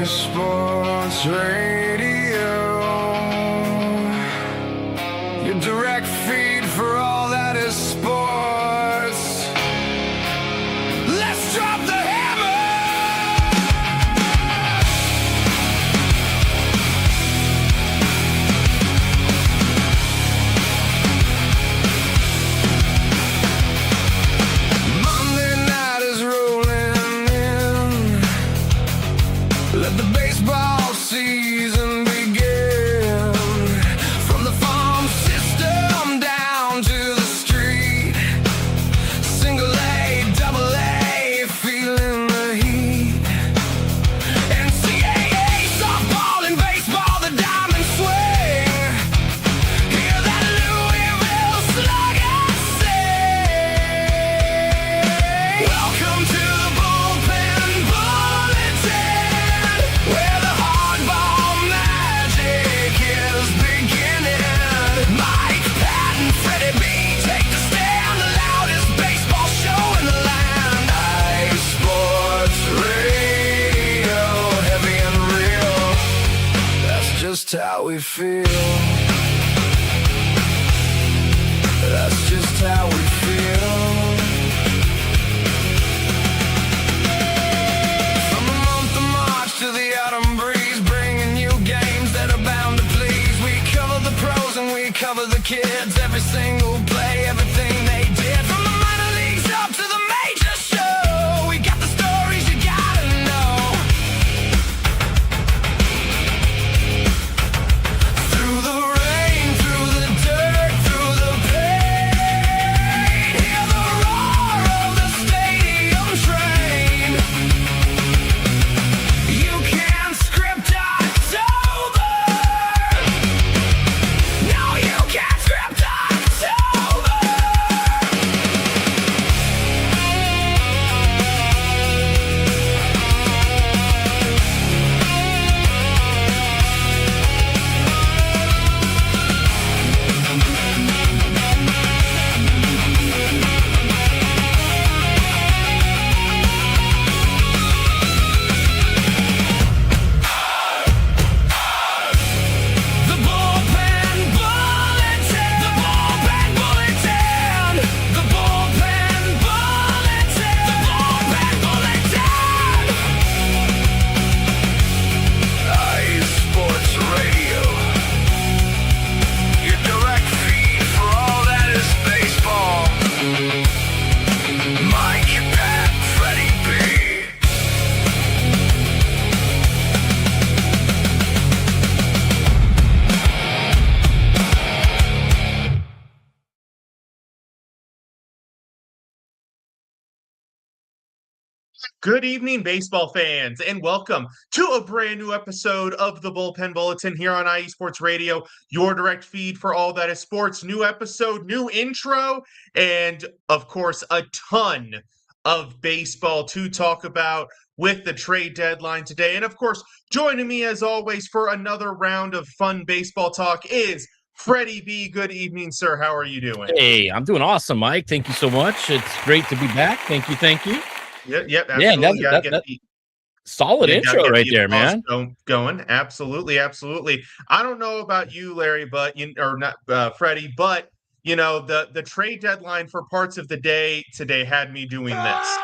Sports Radio, your direct feed for all that is sports. Let's drop the Monday night is rolling in. Let the baseball season begin. From the farm system down to the street. Single A, double A, feeling the heat. NCAA, softball and baseball, the diamond swing. Hear that Louisville slugger sing. Welcome to the Bullpen Bulletin, where the hardball magic is beginning. Mike, Patt, and Freddie B take the stand, the loudest baseball show in the land. Ice Sports Radio, heavy and real. That's just how we feel. That's just how we feel. From the month of March to the autumn breeze, bringing you games that are bound to please. We cover the pros and we cover the kids. Every single play, everything they did. From the minor leagues up to the major show, we got the stories you gotta know. Through the rain, through the dirt, through the pain, hear the roar of the stadium train. You can't script October. No, you can't script October. The Bullpen Bulletin. The Bullpen Bulletin. The Bullpen Bulletin. The Bullpen Bulletin. Ice Sports Radio, your direct feed for all that is baseball. Mike, Pat, Freddie B. Good evening, baseball fans, and welcome to a brand new episode of the Bullpen Bulletin here on IE Sports Radio, your direct feed for all that is sports. New episode, new intro, and of course, a ton of baseball to talk about with the trade deadline today. And of course, joining me as always for another round of fun baseball talk is Freddie B. Good evening, sir. How are you doing? Hey, I'm doing awesome, Mike. Thank you so much. It's great to be back. Thank you. Yep, Yeah, absolutely. Solid You gotta intro get right the there, applause man. Going. Absolutely. I don't know about you, Larry, but Freddie, but the trade deadline for parts of the day today had me doing this.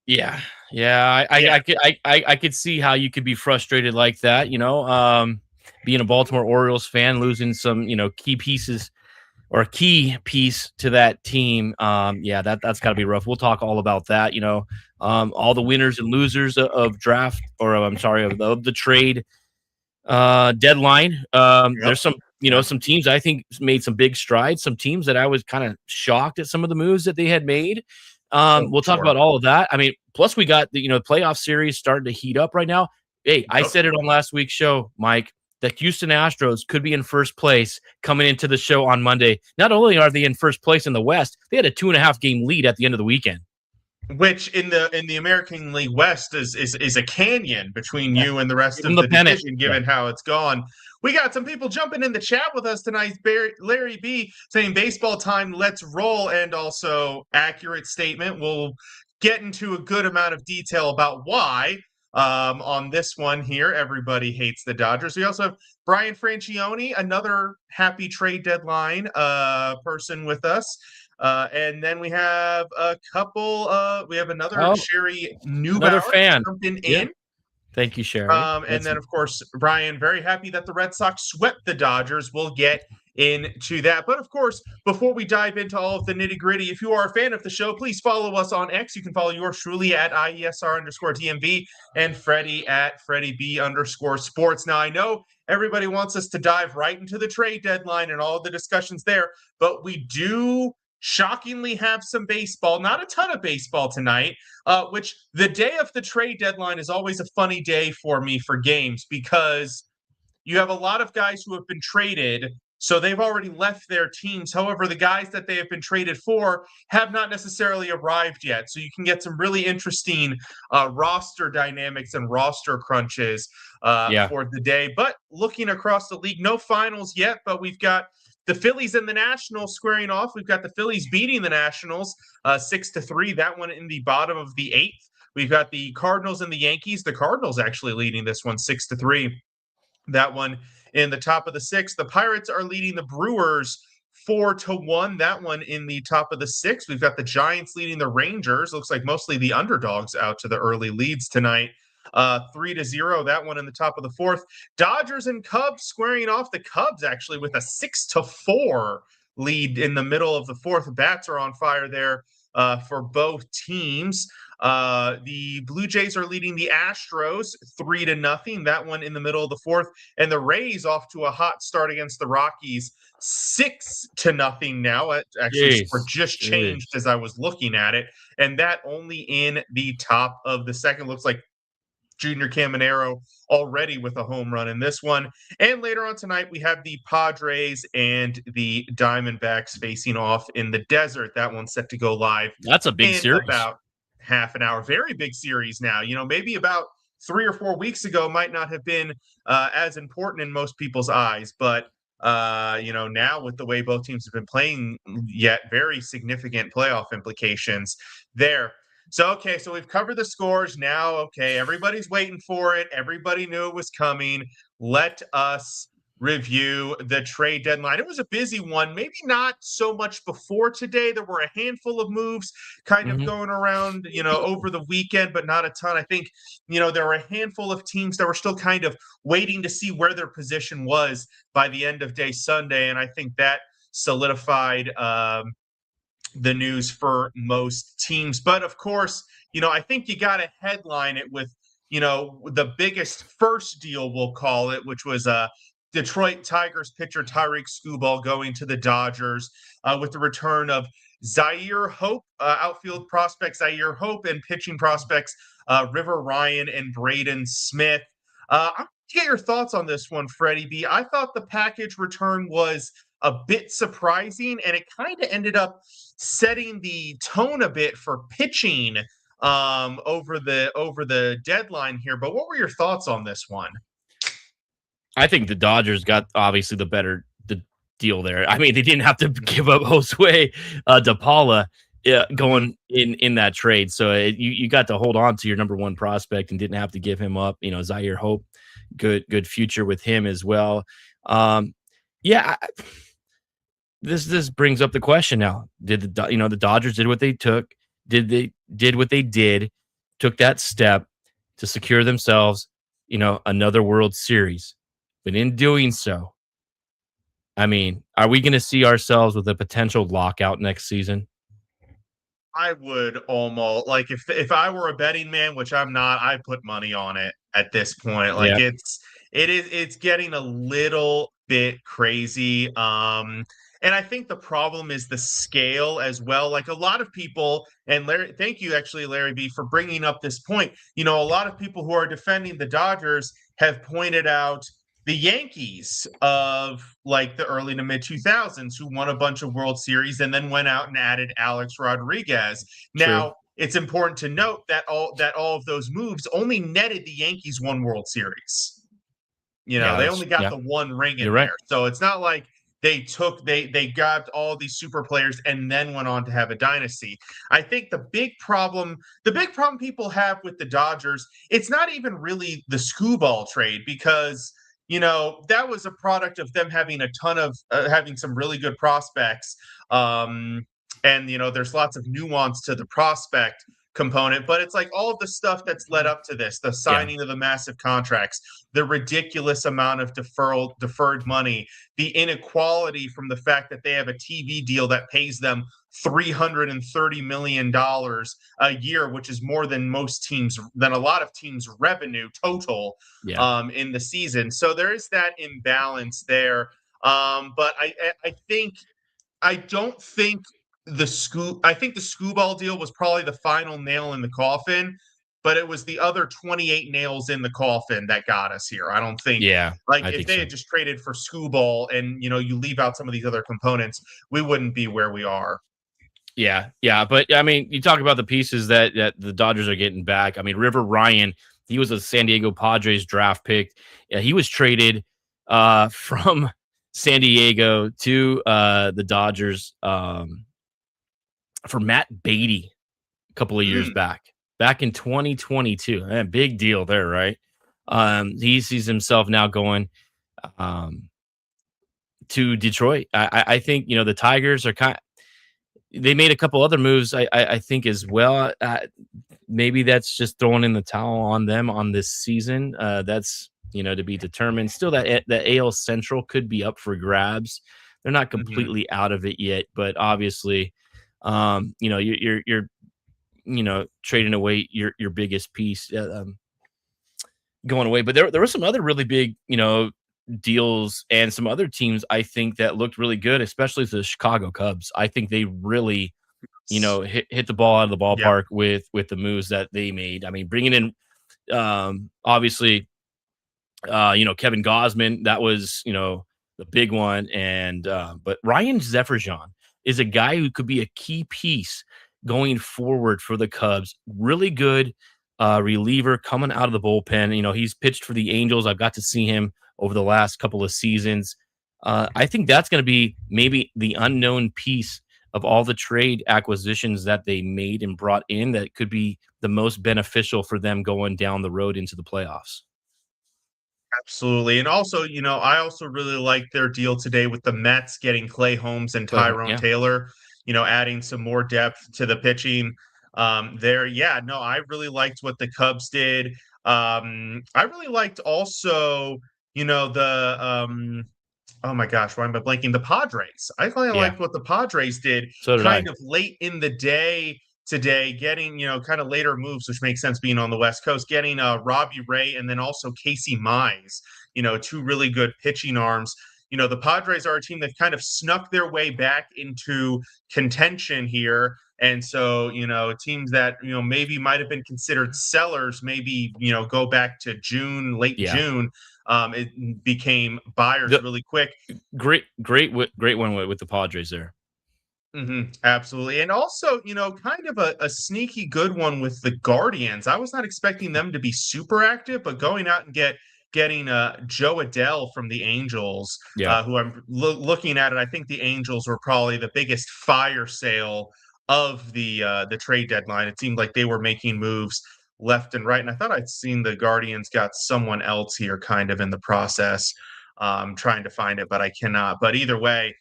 Yeah. I could see how you could be frustrated like that. Being a Baltimore Orioles fan, losing some key pieces or a key piece to that team. That's got to be rough. We'll talk all about that. All the winners and losers of draft, or I'm sorry, of the trade deadline. There's some teams I think made some big strides. Some teams that I was kind of shocked at some of the moves that they had made. We'll talk about all of that. I mean, plus we got the playoff series starting to heat up right now. Hey, I said it on last week's show, Mike. The Houston Astros could be in first place coming into the show on Monday. Not only are they in first place in the West, they had a 2.5 game lead at the end of the weekend. Which in the American League West is a canyon between you and the rest of the division, given how it's gone. We got some people jumping in the chat with us tonight. Larry B saying baseball time, let's roll, and also accurate statement. We'll get into a good amount of detail about why. On this one here, everybody hates the Dodgers. We also have Brian Francione, another happy trade deadline person with us. And then we have a couple. We have another Sherry another Neubauer fan jumping yeah. in. Thank you, Sherry. And then, of course, Brian, very happy that the Red Sox swept the Dodgers. We'll get into that. But, of course, before we dive into all of the nitty-gritty, if you are a fan of the show, please follow us on X. You can follow yours truly at IESR_DMV and Freddie at FreddieB_sports. Now, I know everybody wants us to dive right into the trade deadline and all the discussions there, but we do shockingly have some baseball, not a ton of baseball tonight, which the day of the trade deadline is always a funny day for me for games because you have a lot of guys who have been traded, so they've already left their teams. However, the guys that they have been traded for have not necessarily arrived yet. So you can get some really interesting roster dynamics and roster crunches for the day. But looking across the league, no finals yet, but we've got the Phillies and the Nationals squaring off. We've got the Phillies beating the Nationals 6-3. That one in the bottom of the 8th. We've got the Cardinals and the Yankees. The Cardinals actually leading this one 6-3. That one in the top of the 6th. The Pirates are leading the Brewers 4-1. That one in the top of the 6th. We've got the Giants leading the Rangers. Looks like mostly the underdogs out to the early leads tonight. 3-0, that one in the top of the 4th. Dodgers and Cubs squaring off. The Cubs actually with a 6-4 lead in the middle of the 4th. Bats are on fire there for both teams. The Blue Jays are leading the Astros 3-0. That one in the middle of the 4th. And the Rays off to a hot start against the Rockies 6-0 now. Actually, score just changed as I was looking at it. And that only in the top of the 2nd. Looks like Junior Caminero already with a home run in this one. And later on tonight, we have the Padres and the Diamondbacks facing off in the desert. That one's set to go live. That's a big series. About half an hour. Very big series now. You know, maybe about 3 or 4 weeks ago might not have been as important in most people's eyes. But, you know, now with the way both teams have been playing, yet very significant playoff implications there. So, okay, so we've covered the scores now. Okay, everybody's waiting for it. Everybody knew it was coming. Let us review the trade deadline. It was a busy one, maybe not so much before today. There were a handful of moves kind of going around, you know, over the weekend, but not a ton. I think, you know, there were a handful of teams that were still kind of waiting to see where their position was by the end of day Sunday, and I think that solidified the news for most teams. But of course, you know, I think you got to headline it with, you know, the biggest first deal, we'll call it, which was Detroit Tigers pitcher Tyreek Skubal going to the Dodgers with the return of Zaire Hope, outfield prospect Zaire Hope, and pitching prospects River Ryan and Braden Smith. I'm going to get your thoughts on this one, Freddie B. I thought the package return was a bit surprising, and it kind of ended up setting the tone a bit for pitching over the deadline here. But what were your thoughts on this one? I think the Dodgers got obviously the deal there. I mean, they didn't have to give up Josue DePaula going in that trade. So you got to hold on to your number one prospect and didn't have to give him up. You know, Zaire Hope, good future with him as well. This brings up the question now. Did the Dodgers did what they took? Did what they did, took that step to secure themselves, you know, another World Series. But in doing so, I mean, are we going to see ourselves with a potential lockout next season? I would almost, like, if I were a betting man, which I'm not, I'd put money on it at this point. Like, it's getting a little bit crazy. And I think the problem is the scale as well. Like, a lot of people, and Larry, thank you actually, Larry B, for bringing up this point. You know, a lot of people who are defending the Dodgers have pointed out the Yankees of like the early to mid 2000s who won a bunch of World Series and then went out and added Alex Rodriguez. Now, it's important to note that all of those moves only netted the Yankees one World Series. You know, they only got the one ring in there. So it's not like they grabbed all these super players and then went on to have a dynasty. I think the big problem people have with the Dodgers, it's not even really the Skubal trade, because that was a product of them having a ton of having some really good prospects. And there's lots of nuance to the prospect component, but it's like all of the stuff that's led up to this, the signing of the massive contracts, the ridiculous amount of deferred money, the inequality from the fact that they have a TV deal that pays them $330 million a year, which is more than a lot of teams' revenue total in the season. So there is that imbalance there. But I don't think I think the Skubal deal was probably the final nail in the coffin, but it was the other 28 nails in the coffin that got us here. I don't think, if they had just traded for Skubal and, you leave out some of these other components, we wouldn't be where we are. Yeah. But I mean, you talk about the pieces that the Dodgers are getting back. I mean, River Ryan, he was a San Diego Padres draft pick. Yeah, he was traded from San Diego to the Dodgers for Matt Beatty a couple of years back in 2022. Big deal there, right? He sees himself now going to Detroit. I think the Tigers are they made a couple other moves, I think, as well. Maybe that's just throwing in the towel on them on this season. That's to be determined. Still, that the AL Central could be up for grabs. They're not completely out of it yet, but obviously, you're trading away your biggest piece going away. But there were some other really big deals and some other teams I think that looked really good, especially the Chicago Cubs. I think they really hit the ball out of the ballpark with the moves that they made. I mean, bringing in obviously Kevin Gausman, that was the big one, and but Ryan Zefferson is a guy who could be a key piece going forward for the Cubs. Really good reliever coming out of the bullpen. He's pitched for the Angels. I've got to see him over the last couple of seasons. I think that's going to be maybe the unknown piece of all the trade acquisitions that they made and brought in that could be the most beneficial for them going down the road into the playoffs. Absolutely. And also, I also really like their deal today with the Mets getting Clay Holmes and Tyrone Taylor, adding some more depth to the pitching there. Yeah, no, I really liked what the Cubs did. I really liked also, oh my gosh, why am I blanking? The Padres. I really liked what the Padres did kind of late in the day today, getting, kind of later moves, which makes sense being on the West Coast, getting Robbie Ray and then also Casey Mize, two really good pitching arms. The Padres are a team that kind of snuck their way back into contention here. And so, teams that, maybe might have been considered sellers, maybe, go back to late June. It became buyers really quick. Great one with the Padres there. Absolutely. And also, kind of a sneaky good one with the Guardians. I was not expecting them to be super active, but going out and getting Joe Adele from the Angels, who I'm looking at it. I think the Angels were probably the biggest fire sale of the trade deadline. It seemed like they were making moves left and right. And I thought I'd seen the Guardians got someone else here kind of in the process. Trying to find it, but I cannot. But either way,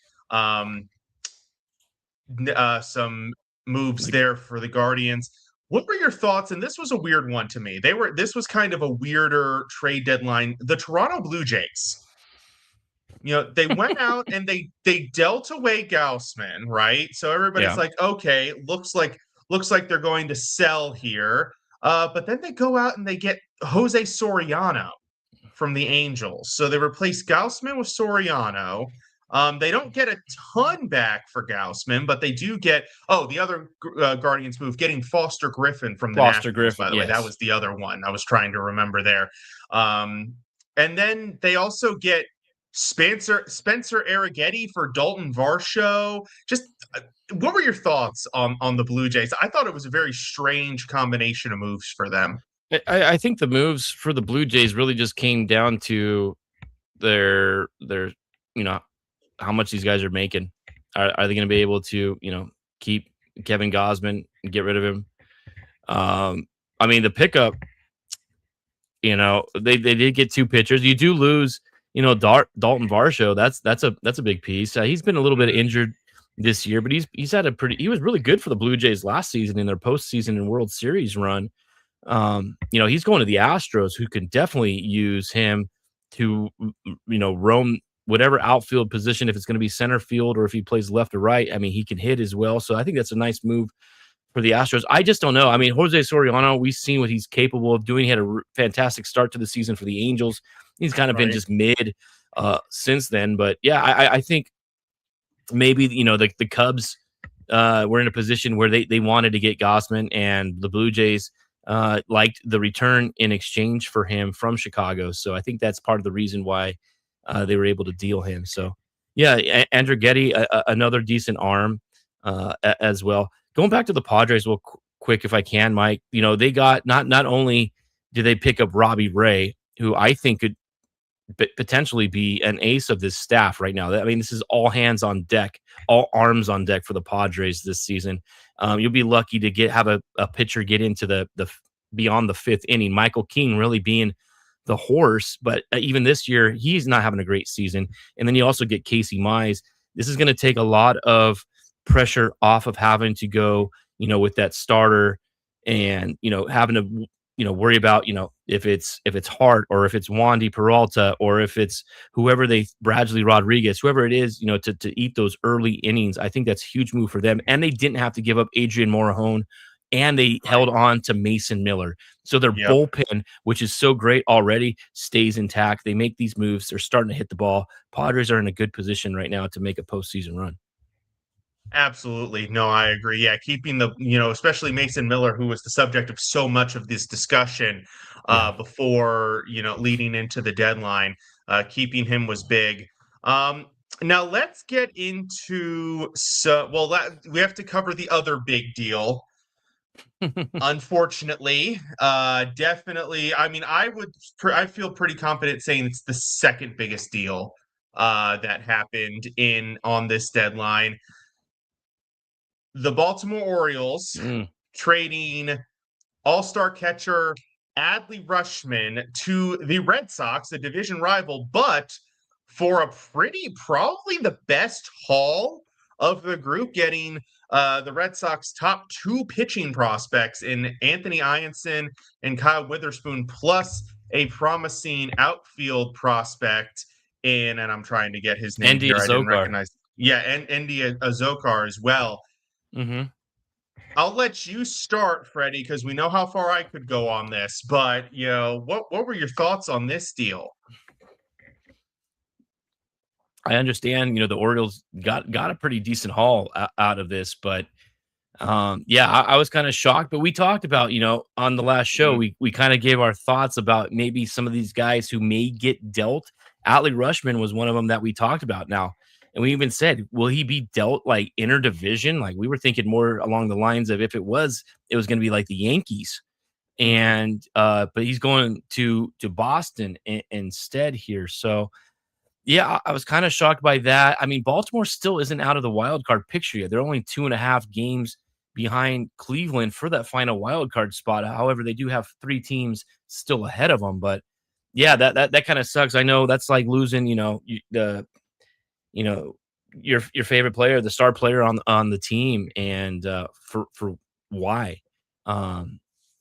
some moves there for the Guardians. What were your thoughts? And this was a weird one to me. This was kind of a weirder trade deadline. The Toronto Blue Jays. They went out and they dealt away Gausman, right? So everybody's like, okay, looks like they're going to sell here. But then they go out and they get Jose Soriano from the Angels. So they replace Gausman with Soriano. They don't get a ton back for Gausman, but they do get the other Guardians move, getting Foster Griffin from the Nationals, by the way. That was the other one I was trying to remember there. And then they also get Spencer Arrighetti for Dalton Varsho. Just what were your thoughts on the Blue Jays? I thought it was a very strange combination of moves for them. I think the moves for the Blue Jays really just came down to their how much these guys are making. Are they going to be able to, keep Kevin Gosman and get rid of him? I mean, the pickup, they did get two pitchers. You do lose, Dalton Varsho. That's a big piece. He's been a little bit injured this year, but he was really good for the Blue Jays last season in their postseason and World Series run. He's going to the Astros, who can definitely use him to, roam whatever outfield position, if it's going to be center field or if he plays left or right. I mean, he can hit as well. So I think that's a nice move for the Astros. I just don't know. I mean, Jose Soriano, we've seen what he's capable of doing. He had a fantastic start to the season for the Angels. He's kind of been just mid since then. But yeah, I think maybe, the Cubs were in a position where they wanted to get Gausman, and the Blue Jays liked the return in exchange for him from Chicago. So I think that's part of the reason why they were able to deal him. So yeah, Andrew Getty, another decent arm as well. Going back to the Padres real quick, if I can, Mike, they got not only did they pick up Robbie Ray, who I think could potentially be an ace of this staff right now. I mean, this is all hands on deck, all arms on deck for the Padres this season. You'll be lucky to have a pitcher get into the beyond the fifth inning. Michael King really being the horse, but even this year, he's not having a great season. And then you also get Casey Mize. This is going to take a lot of pressure off of having to go, with that starter and, having to, worry about, if it's Hart or if it's Wandy Peralta or if it's Bradley Rodriguez, whoever it is, to eat those early innings. I think that's a huge move for them. And they didn't have to give up Adrian Morejon, and they held on to Mason Miller. So their bullpen, which is so great already, stays intact. They make these moves. They're starting to hit the ball. Padres are in a good position right now to make a postseason run. Absolutely. No, I agree. Yeah, keeping especially Mason Miller, who was the subject of so much of this discussion before, leading into the deadline, keeping him was big. Now let's get into we have to cover the other big deal. Unfortunately, definitely. I mean, I feel pretty confident saying it's the second biggest deal that happened on this deadline. The Baltimore Orioles trading all-star catcher Adley Rutschman to the Red Sox, a division rival, but for probably the best haul of the group, getting the Red Sox top two pitching prospects in Anthony Ianson and Kyle Witherspoon, plus a promising outfield prospect and I'm trying to get his name here. I didn't recognize. Yeah, and Andy Azokar as well. Mm-hmm. I'll let you start, Freddie, because we know how far I could go on this. But what were your thoughts on this deal? I understand, the Orioles got a pretty decent haul out of this, but I was kind of shocked. But we talked about, on the last show, we kind of gave our thoughts about maybe some of these guys who may get dealt. Adley Rutschman was one of them that we talked about now. And we even said, will he be dealt like interdivision? Like we were thinking more along the lines of if it was going to be like the Yankees. And but he's going to Boston instead here. So yeah, I was kind of shocked by that. I mean, Baltimore still isn't out of the wild card picture yet. They're only 2.5 games behind Cleveland for that final wild card spot. However, they do have 3 teams still ahead of them. But yeah, that kind of sucks. I know that's like losing, your favorite player, the star player on the team, and for why? I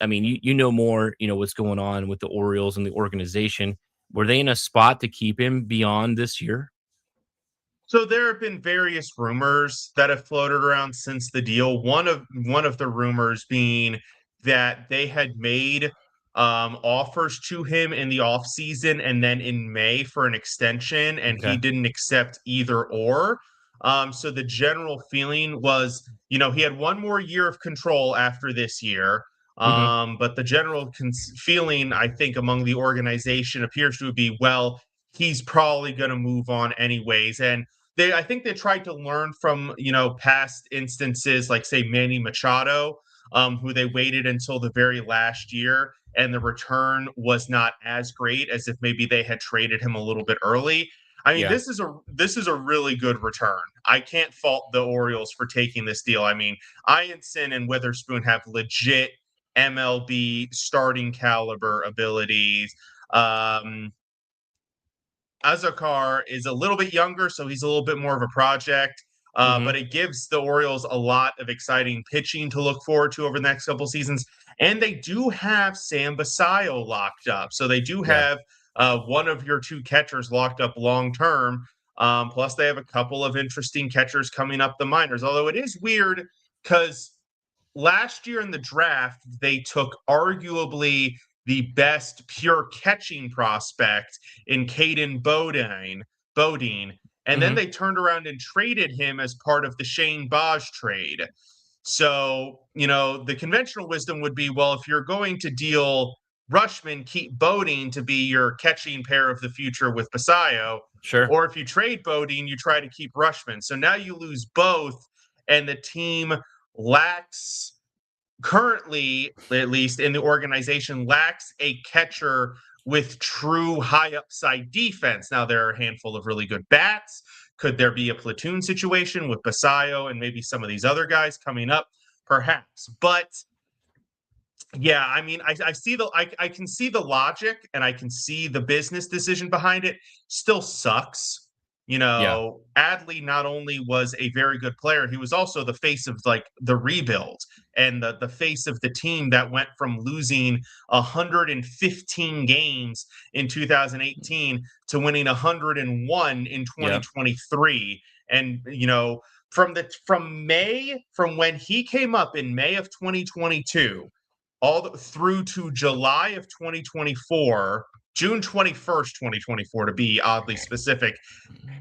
mean, you know more, what's going on with the Orioles and the organization. Were they in a spot to keep him beyond this year? So there have been various rumors that have floated around since the deal. One of the rumors being that they had made offers to him in the offseason and then in May for an extension, and he didn't accept either or. So the general feeling was, he had one more year of control after this year. But the general feeling, I think, among the organization appears to be, well, he's probably going to move on anyways. And I think they tried to learn from, past instances like, say, Manny Machado, who they waited until the very last year, and the return was not as great as if maybe they had traded him a little bit early. I mean, Yeah. this is a really good return. I can't fault the Orioles for taking this deal. I mean, Ianson and Witherspoon have legit MLB starting caliber abilities. Azokar is a little bit younger, so he's a little bit more of a project. But it gives the Orioles a lot of exciting pitching to look forward to over the next couple seasons. And they do have Sam Basayo locked up. So they do have one of your two catchers locked up long term. Plus, they have a couple of interesting catchers coming up the minors. Although it is weird because last year in the draft, they took arguably the best pure catching prospect in Caden Bodine. And then they turned around and traded him as part of the Shane Baj trade. So, the conventional wisdom would be, well, if you're going to deal Rushman, keep Bodine to be your catching pair of the future with Basayo. Sure. Or if you trade Bodine, you try to keep Rushman. So now you lose both, and the team lacks, currently, at least in the organization, lacks a catcher with true high upside defense. Now, there are a handful of really good bats. Could there be a platoon situation with Basayo and maybe some of these other guys coming up? Perhaps. But yeah, I mean, I can see the logic and I can see the business decision behind it. Still sucks. Adley not only was a very good player, he was also the face of like the rebuild and the face of the team that went from losing 115 games in 2018 to winning 101 in 2023. And from when he came up in May of 2022 through to July of 2024, June 21st, 2024, to be oddly specific,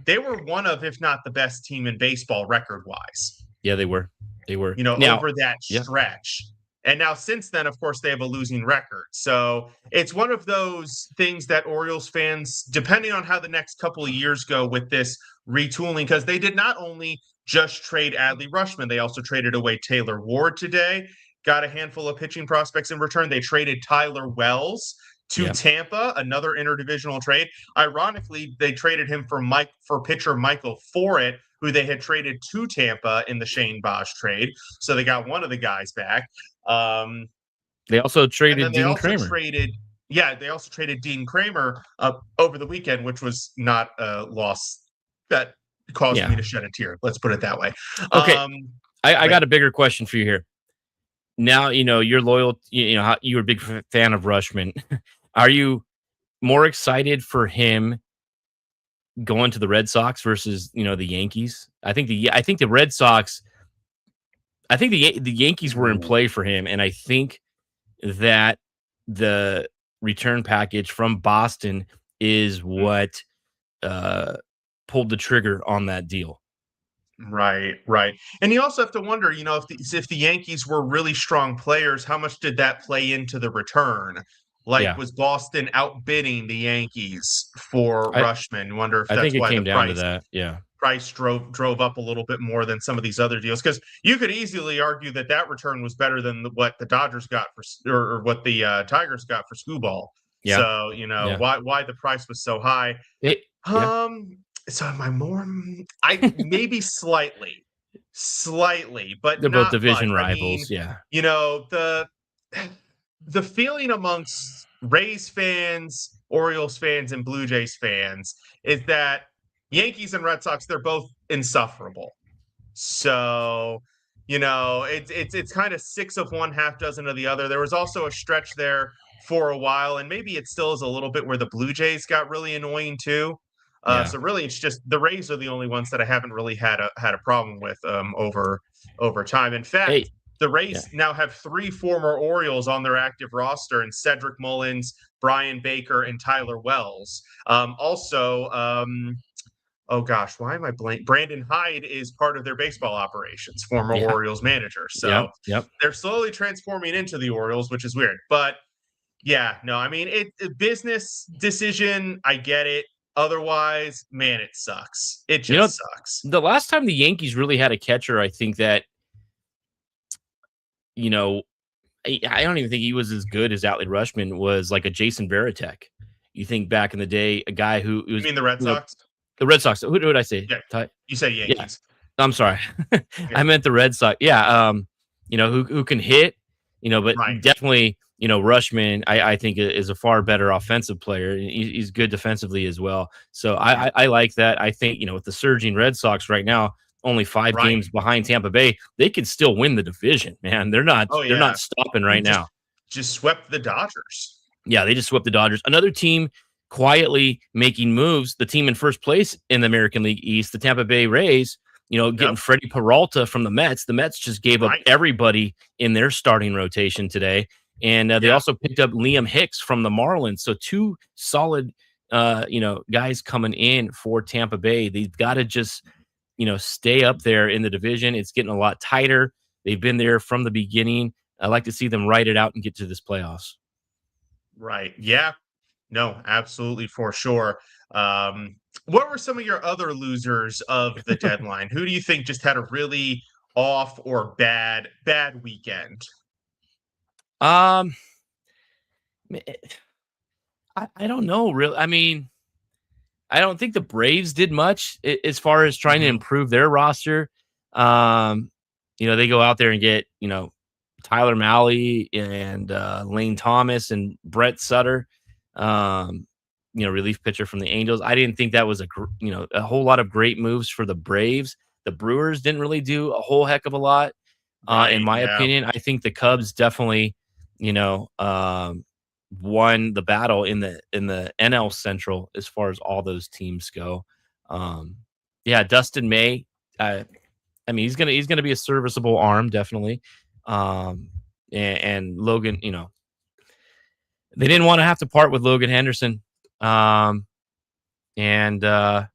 they were one of, if not the best team in baseball record-wise. Yeah, they were. Over that stretch. And now since then, of course, they have a losing record. So it's one of those things that Orioles fans, depending on how the next couple of years go with this retooling, because they did not only just trade Adley Rutschman, they also traded away Taylor Ward today, got a handful of pitching prospects in return. They traded Tyler Wells to Tampa, another interdivisional trade. Ironically, they traded him for pitcher Michael Forret, who they had traded to Tampa in the Shane Baj trade. So they got one of the guys back. They also traded Dean Kramer. They also traded Dean Kramer over the weekend, which was not a loss that caused me to shed a tear. Let's put it that way. Okay. I got a bigger question for you here. Now, you're loyal, you're a big fan of Rutschman. Are you more excited for him going to the Red Sox versus, the Yankees? I think the Red Sox, the Yankees were in play for him. And I think that the return package from Boston is what pulled the trigger on that deal. Right. And you also have to wonder, if the Yankees were really strong players, how much did that play into the return? Was Boston outbidding the Yankees for Rutschman? Wonder if that's think it why came the down to that. Yeah. Price drove up a little bit more than some of these other deals, because you could easily argue that return was better than what the Dodgers got or what the Tigers got for Skubal. Yeah. So why the price was so high. So am I more? Maybe slightly, but they're not both division much. rivals. The feeling amongst Rays fans, Orioles fans, and Blue Jays fans is that Yankees and Red Sox, they're both insufferable. So it's kind of 6 of one, half dozen of the other. There was also a stretch there for a while, and maybe it still is a little bit, where the Blue Jays got really annoying too. So really, it's just the Rays are the only ones that I haven't really had a problem with over time. In fact, the Rays now have 3 former Orioles on their active roster, and Cedric Mullins, Brian Baker, and Tyler Wells. Why am I blank? Brandon Hyde is part of their baseball operations, former Orioles manager. So they're slowly transforming into the Orioles, which is weird. But business decision, I get it. Otherwise, man, it sucks. It just sucks. The last time the Yankees really had a catcher, I think that, I don't even think he was as good as Adley Rutschman, was like a Jason Varitek. You think back in the day, a guy who was. You mean the Red Sox? The Red Sox. Who did I say? Yeah, you say Yeah, Yankees. I'm sorry. Yeah. I meant the Red Sox. Yeah, who can hit, but Right. definitely, Rushman, I think is a far better offensive player. He's good defensively as well. So I like that. I think, with the surging Red Sox right now, only 5 Right. games behind Tampa Bay, they could still win the division, man. They're not Oh, they're yeah. not stopping right now. Just swept the Dodgers. Yeah, they just swept the Dodgers. Another team quietly making moves, the team in first place in the American League East, the Tampa Bay Rays, getting Freddie Peralta from the Mets. The Mets just gave up everybody in their starting rotation today. And they also picked up Liam Hicks from the Marlins. So 2 solid, guys coming in for Tampa Bay. They've got to just, stay up there in the division. It's getting a lot tighter. They've been there from the beginning. I like to see them ride it out and get to this playoffs. Right. Yeah. No, absolutely, for sure. What were some of your other losers of the deadline? Who do you think just had a really off or bad weekend? Um, I don't know, really. I mean, I don't think the Braves did much as far as trying to improve their roster. They go out there and get, Tyler Mahle and Lane Thomas and Brett Sutter, relief pitcher from the Angels. I didn't think that was a whole lot of great moves for the Braves. The Brewers didn't really do a whole heck of a lot, in my opinion. I think the Cubs definitely, won the battle in the NL Central as far as all those teams go. Dustin May. I mean, he's gonna be a serviceable arm, definitely. And Logan, they didn't want to have to part with Logan Henderson. I don't know.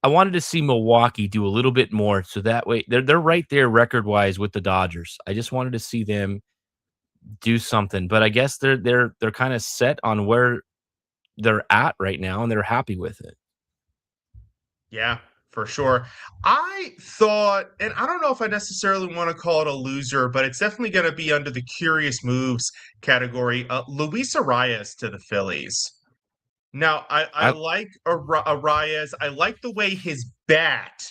I wanted to see Milwaukee do a little bit more, so that way they're right there record wise with the Dodgers. I just wanted to see them do something, but I guess they're kind of set on where they're at right now, and they're happy with it. Yeah, for sure. I thought, and I don't know if I necessarily want to call it a loser, but it's definitely going to be under the curious moves category. Luis Arias to the Phillies. Now, I like Arias. I like the way his bat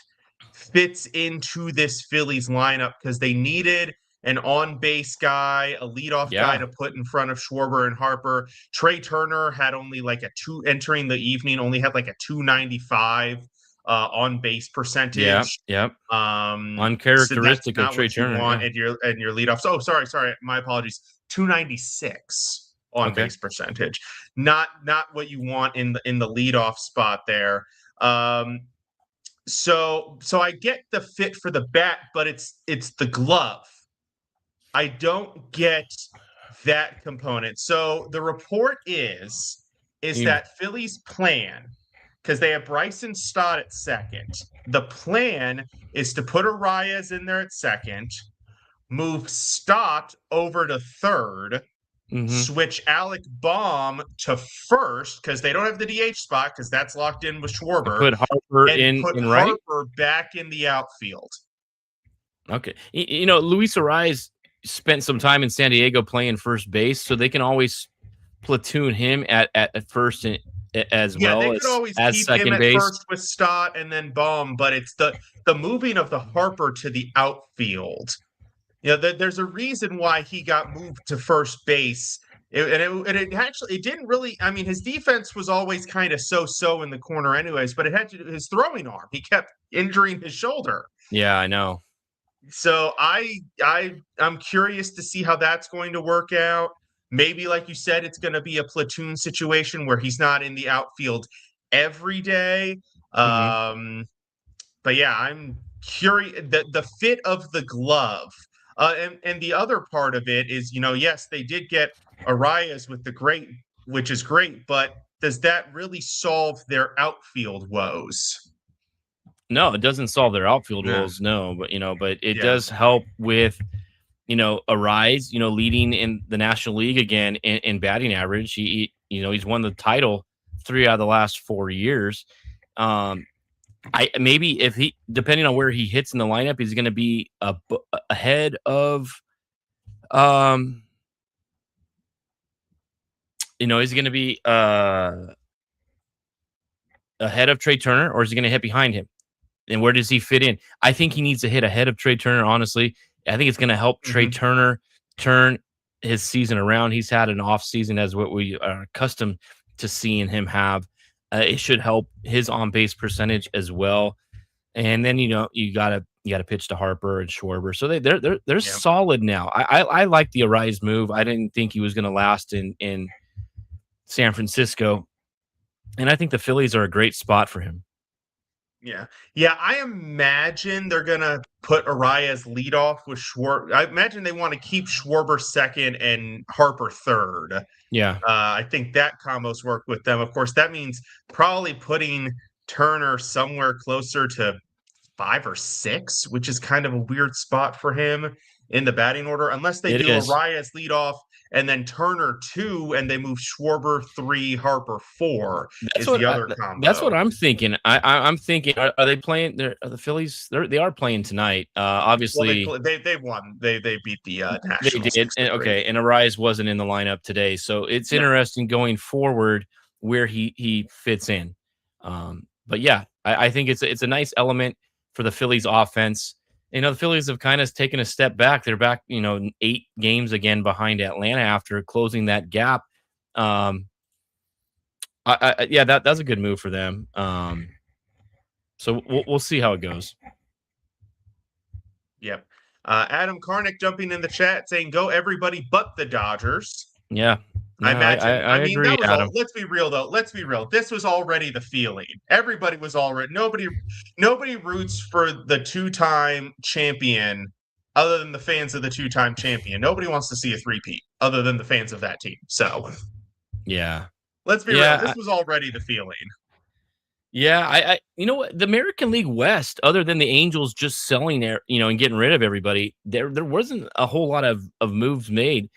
fits into this Phillies lineup because they needed an on-base guy, a leadoff guy to put in front of Schwarber and Harper. Trey Turner had only like entering the evening, only had like a 295 on-base percentage. Uncharacteristic so of Trey Turner. And your leadoff. Oh, sorry. My apologies. 296 on base percentage. Not what you want in the leadoff spot there. So I get the fit for the bat, but it's the glove. I don't get that component. So the report is that Philly's plan, because they have Bryson Stott at second. The plan is to put Arias in there at second, move Stott over to third, switch Alec Baum to first because they don't have the DH spot because that's locked in with Schwarber. Put Harper Harper back in the outfield. Okay. Luis Arias spent some time in San Diego playing first base, so they can always platoon him at first as well. Yeah, they could always keep second him at base. First with Stott and then Baum, but it's the moving of the Harper to the outfield. There's a reason why he got moved to first base. It didn't really. I mean, his defense was always kind of so in the corner, anyways. But it had to do his throwing arm. He kept injuring his shoulder. Yeah, I know. So I'm curious to see how that's going to work out. Maybe, like you said, it's going to be a platoon situation where he's not in the outfield every day. But yeah, I'm curious the fit of the glove. And the other part of it is, yes, they did get Arias with the great, which is great, but does that really solve their outfield woes? No, it doesn't solve their outfield woes. No, but it does help with, Arias, leading in the National League again in batting average. He's won the title 3 out of the last 4 years. Maybe if he, depending on where he hits in the lineup, he's going to be ahead of Is he going to be ahead of Trey Turner, or is he going to hit behind him? And where does he fit in? I think he needs to hit ahead of Trey Turner, honestly. I think it's going to help Trey Turner turn his season around. He's had an off season as what we are accustomed to seeing him have. It should help his on base percentage as well. And then you gotta pitch to Harper and Schwarber, so they're solid now. I like the Arise move. I didn't think he was going to last in San Francisco, and I think the Phillies are a great spot for him. Yeah. I imagine they're gonna put Arias leadoff with Schwarber. I imagine they want to keep Schwarber second and Harper third. Yeah, I think that combos work with them. Of course, that means probably putting Turner somewhere closer to 5 or 6, which is kind of a weird spot for him in the batting order, unless they it do is. Arias leadoff and then Turner 2, and they move Schwarber 3, Harper 4 That's is the other combo. That's what I'm thinking. I'm thinking, are they playing? Are the Phillies? They are playing tonight. Obviously, well, they won. They beat the they Nationals. did. And Arise wasn't in the lineup today, so it's interesting going forward where he fits in. But yeah, I think it's a nice element for the Phillies offense. The Phillies have kind of taken a step back. They're back, 8 games again behind Atlanta after closing that gap. That's a good move for them. So we'll see how it goes. Yep. Adam Karnick jumping in the chat saying, "Go everybody but the Dodgers." Yeah. I imagine. I mean, agree, that was Adam. all. Let's be real, though. Let's be real. This was already the feeling. Everybody was already. Nobody roots for the 2-time champion, other than the fans of the 2-time champion. Nobody wants to see a three-peat, other than the fans of that team. So, yeah. Let's be real. This was already the feeling. Yeah, the American League West, other than the Angels just selling their, and getting rid of everybody, there wasn't a whole lot of moves made.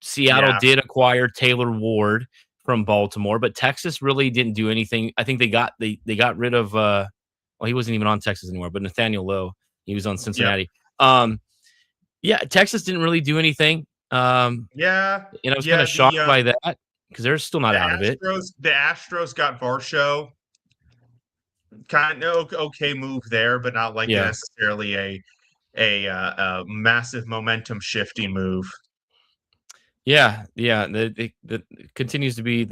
Seattle did acquire Taylor Ward from Baltimore, but Texas really didn't do anything. I think they got rid of he wasn't even on Texas anymore, but Nathaniel Lowe, he was on Cincinnati. Texas didn't really do anything. I was kind of shocked by that because they're still not out of it. The Astros got Varsho. Kind of okay move there, but not like necessarily a massive momentum shifting move. Yeah. The continues to be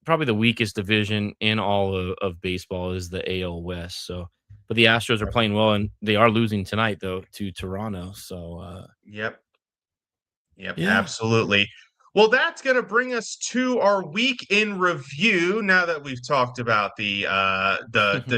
probably the weakest division in all of baseball is the AL West. So, but the Astros are playing well, and they are losing tonight though to Toronto. So, Yep, absolutely. Well, that's going to bring us to our week in review. Now that we've talked about the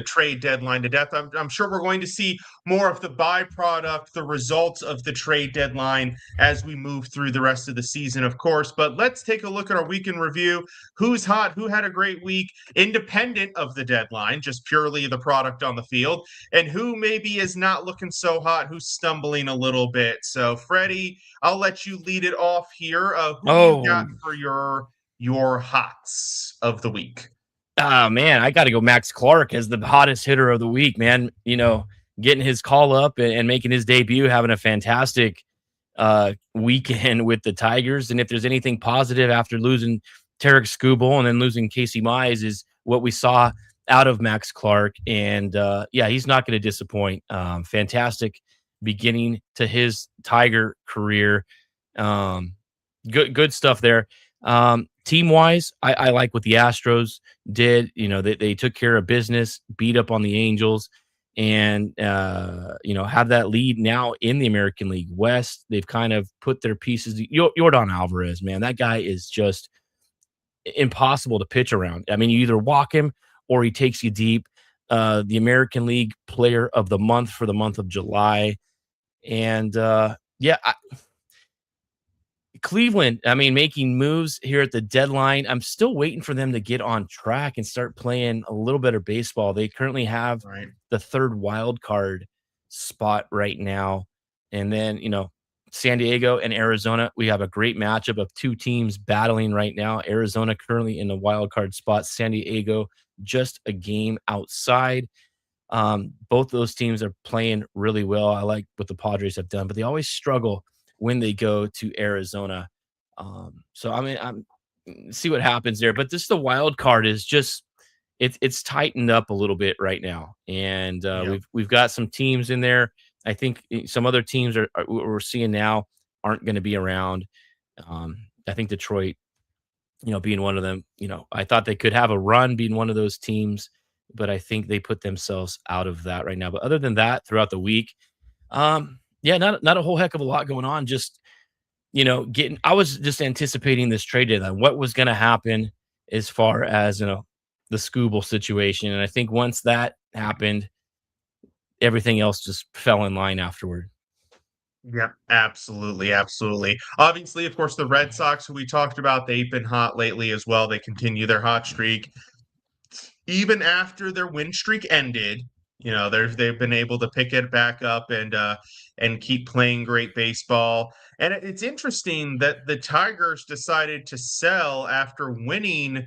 trade deadline to death, I'm sure we're going to see more of the byproduct, the results of the trade deadline as we move through the rest of the season, of course. But let's take a look at our week in review. Who's hot? Who had a great week, independent of the deadline, just purely the product on the field, and who maybe is not looking so hot, who's stumbling a little bit. So, Freddie, I'll let you lead it off here. Who you got for your hots of the week? Oh man, I got to go Max Clark as the hottest hitter of the week, man. Getting his call up and making his debut, having a fantastic weekend with the Tigers. And if there's anything positive after losing Tarek Skubal and then losing Casey Mize, is what we saw out of Max Clark. And he's not going to disappoint. Fantastic beginning to his Tiger career. Good stuff there. Team wise, I like what the Astros did. They took care of business, beat up on the Angels, and have that lead now in the American League West. They've kind of put their pieces. Yordan Alvarez, man, that guy is just impossible to pitch around. I mean, you either walk him or he takes you deep. The American League Player of the Month for the month of July. And Cleveland, I mean, making moves here at the deadline. I'm still waiting for them to get on track and start playing a little better baseball. They currently have the 3rd wild card spot right now. And then, San Diego and Arizona, we have a great matchup of 2 teams battling right now. Arizona currently in the wild card spot. San Diego just a game outside. Both those teams are playing really well. I like what the Padres have done, but they always struggle when they go to Arizona. So I mean, I'm see what happens there. But this the wild card is just it's tightened up a little bit right now, and Yeah. we've got some teams in there. I think some other teams are what we're seeing now aren't going to be around. I think Detroit, being one of them. I thought they could have a run being one of those teams, but I think they put themselves out of that right now. But other than that, throughout the week, yeah, not a whole heck of a lot going on. Just getting. I was just anticipating this trade deadline, what was going to happen as far as the Scooble situation, and I think once that happened, everything else just fell in line afterward. Yeah, absolutely, absolutely. Obviously, of course, the Red Sox, who we talked about, they've been hot lately as well. They continue their hot streak. Even after their win streak ended, they've been able to pick it back up and keep playing great baseball. And it's interesting that the Tigers decided to sell after winning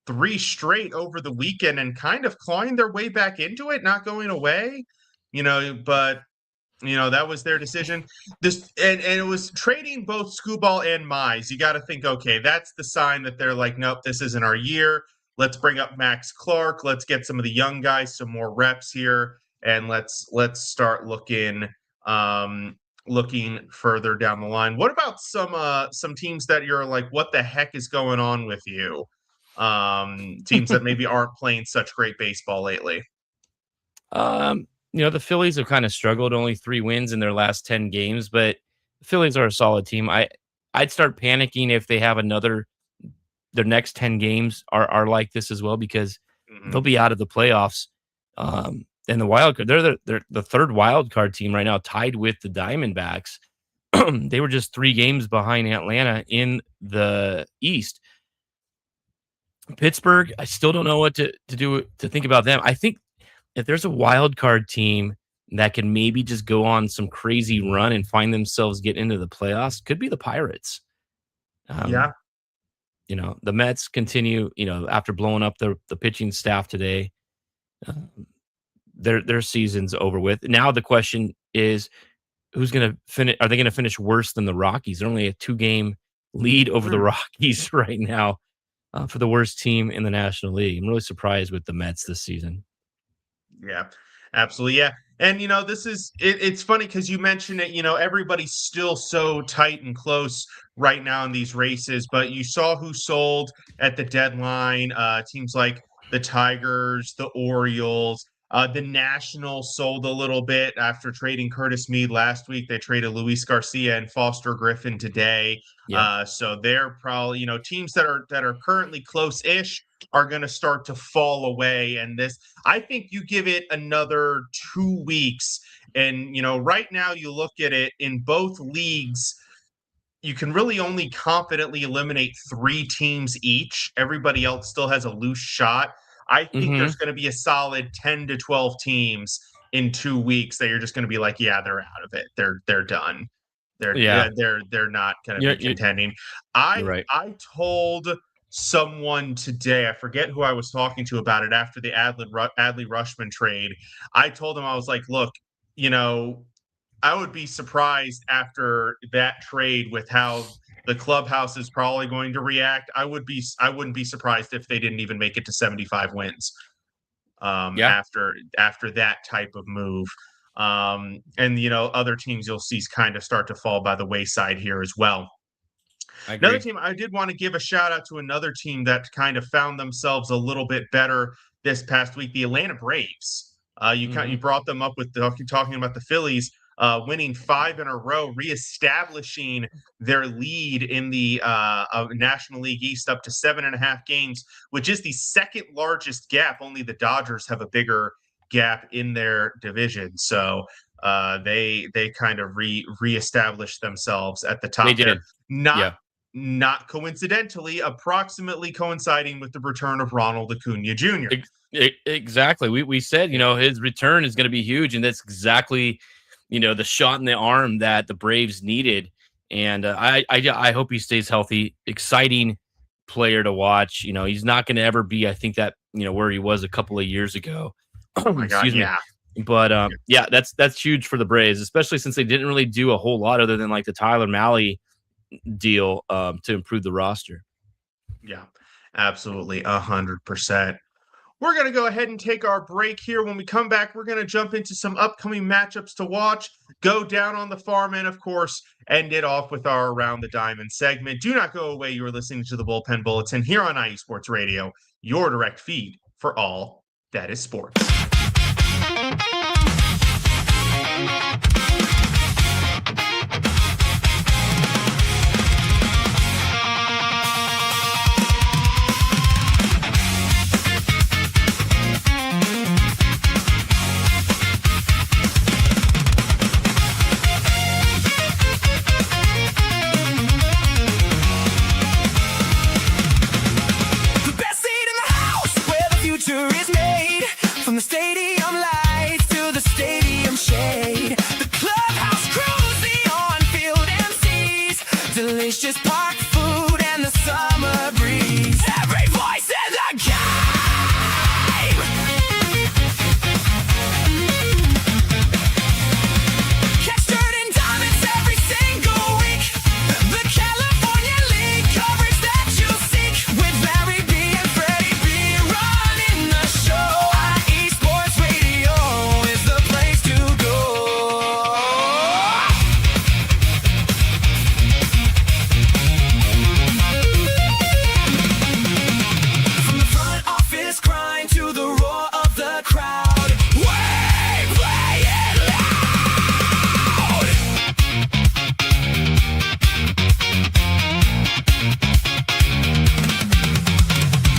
three straight over the weekend and kind of clawing their way back into it, not going away. But that was their decision. And it was trading both Scuball and Mize. You got to think, okay, that's the sign that they're like, nope, this isn't our year. Let's bring up Max Clark. Let's get some of the young guys some more reps here, and let's start looking further down the line. What about some teams that you're like, what the heck is going on with you? Teams that maybe aren't playing such great baseball lately. The Phillies have kind of struggled, only 3 wins in their last 10 games, but the Phillies are a solid team. I'd start panicking if they have their next 10 games are like this as well, because they'll be out of the playoffs. And the wild card, they're the third wild card team right now, tied with the Diamondbacks. They were just 3 games behind Atlanta in the East. Pittsburgh, I still don't know what to think about them. I think if there's a wild card team that can maybe just go on some crazy run and find themselves get into the playoffs, could be the Pirates. Yeah. The Mets continue, after blowing up the pitching staff today, their season's over with. Now the question is, who's going to finish? Are they going to finish worse than the Rockies? They're only a 2-game lead over the Rockies right now for the worst team in the National League. I'm really surprised with the Mets this season. Yeah, absolutely. Yeah. And, it's funny because you mentioned it, everybody's still so tight and close right now in these races, but you saw who sold at the deadline. Teams like the Tigers, the Orioles, the Nationals sold a little bit after trading Curtis Mead last week. They traded Luis Garcia and Foster Griffin today. Yeah. So they're probably, teams that are currently close-ish are going to start to fall away. And I think you give it another 2 weeks. And, right now you look at it in both leagues, you can really only confidently eliminate 3 teams each. Everybody else still has a loose shot. I think there's going to be a solid 10 to 12 teams in 2 weeks that you're just going to be like, yeah, they're out of it. They're done. They're not going to be contending. You're right. I told someone today, I forget who I was talking to about it after the Adley Rushman trade. I told him, I was like, look, I would be surprised after that trade with how the clubhouse is probably going to react. I wouldn't be surprised if they didn't even make it to 75 wins after that type of move. And other teams you'll see kind of start to fall by the wayside here as well. Another team, I did want to give a shout out to another team that kind of found themselves a little bit better this past week, the Atlanta Braves. You brought them up with talking about the Phillies winning 5 in a row, reestablishing their lead in the National League East up to 7.5 games, which is the second largest gap. Only the Dodgers have a bigger gap in their division. So they kind of reestablished themselves at the top. They did. Not coincidentally, approximately coinciding with the return of Ronald Acuna Jr. Exactly. We said, his return is going to be huge, and that's exactly, the shot in the arm that the Braves needed. And I hope he stays healthy. Exciting player to watch. He's not going to ever be, I think, that where he was a couple of years ago. Oh my God, yeah. But that's huge for the Braves, especially since they didn't really do a whole lot other than like the Tyler Mahle deal to improve the roster. Yeah, absolutely, 100%. We're going to go ahead and take our break here. When we come back, we're going to jump into some upcoming matchups to watch, go down on the farm, and of course, end it off with our Around the Diamond segment. Do not go away. You are listening to the Bullpen Bulletin here on IE Sports Radio, your direct feed for all that is sports. The best seat in the house where the future is made. From the stadium lights to the stadium shade. The clubhouse crews, the on-field MCs. Delicious park food and the summer breeze. Every voice in the game. Catch dirt and diamonds every single week. The California League coverage that you seek. With Larry B and Freddie B running the show. IE Sports Radio is the place to go. From the front office grind to the roar of the crowd, we play it loud.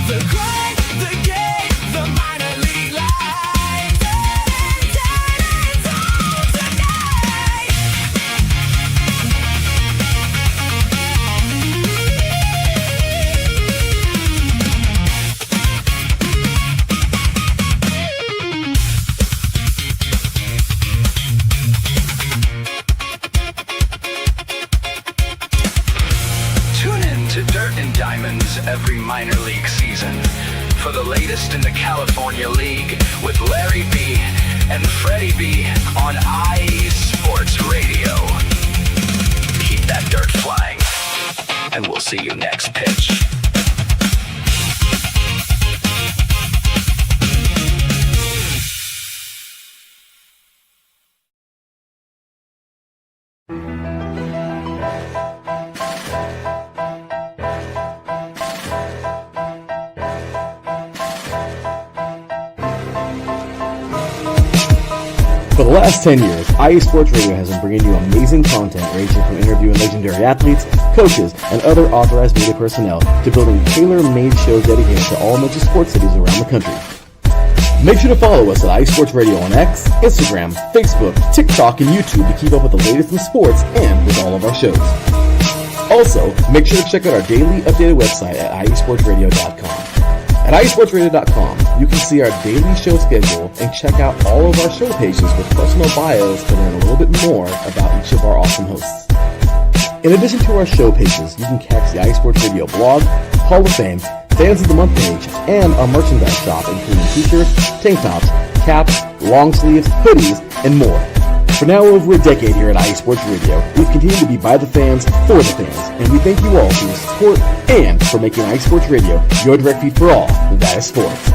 The grind, the game, the minor league life. It's all tonight. Tune in to Dirt and Diamonds every minor league season for the latest in the California League with Larry B and Freddie B on IE Sports Radio. Keep that dirt flying, and we'll see you next pitch. For the last 10 years, IE Sports Radio has been bringing you amazing content ranging from interviewing legendary athletes, coaches, and other authorized media personnel to building tailor-made shows dedicated to all major sports cities around the country. Make sure to follow us at IE Sports Radio on X, Instagram, Facebook, TikTok, and YouTube to keep up with the latest in sports and with all of our shows. Also, make sure to check out our daily updated website at iesportsradio.com. At iesportsradio.com, you can see our daily show schedule and check out all of our show pages with personal bios to learn a little bit more about each of our awesome hosts. In addition to our show pages, you can catch the iSports Radio blog, Hall of Fame, Fans of the Month page, and our merchandise shop, including t-shirts, tank tops, caps, long sleeves, hoodies, and more. For now over a decade here at IE Sports Radio, we've continued to be by the fans, for the fans, and we thank you all for your support and for making IE Sports Radio your direct feed for all that is sports.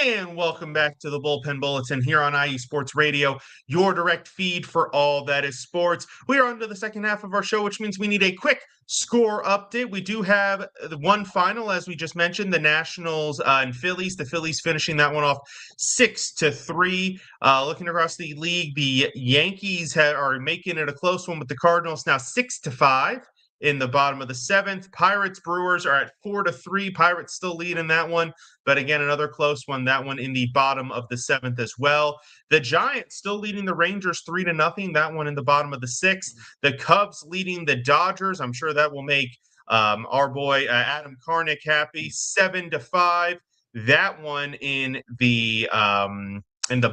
And welcome back to the Bullpen Bulletin here on IE Sports Radio, your direct feed for all that is sports. We are on to the second half of our show, which means we need a quick score update. We do have one final, as we just mentioned, the Nationals and Phillies. The Phillies finishing that one off 6-3. Looking across the league, the Yankees are making it a close one with the Cardinals now 6-5. In the bottom of the seventh. Pirates Brewers are at 4-3. Pirates still lead in that one, but again, another close one. That one in the bottom of the seventh as well. The Giants still leading the Rangers 3-0. That one in the bottom of the sixth. The Cubs leading the Dodgers. I'm sure that will make our boy Adam Karnick happy. 7-5. That one in the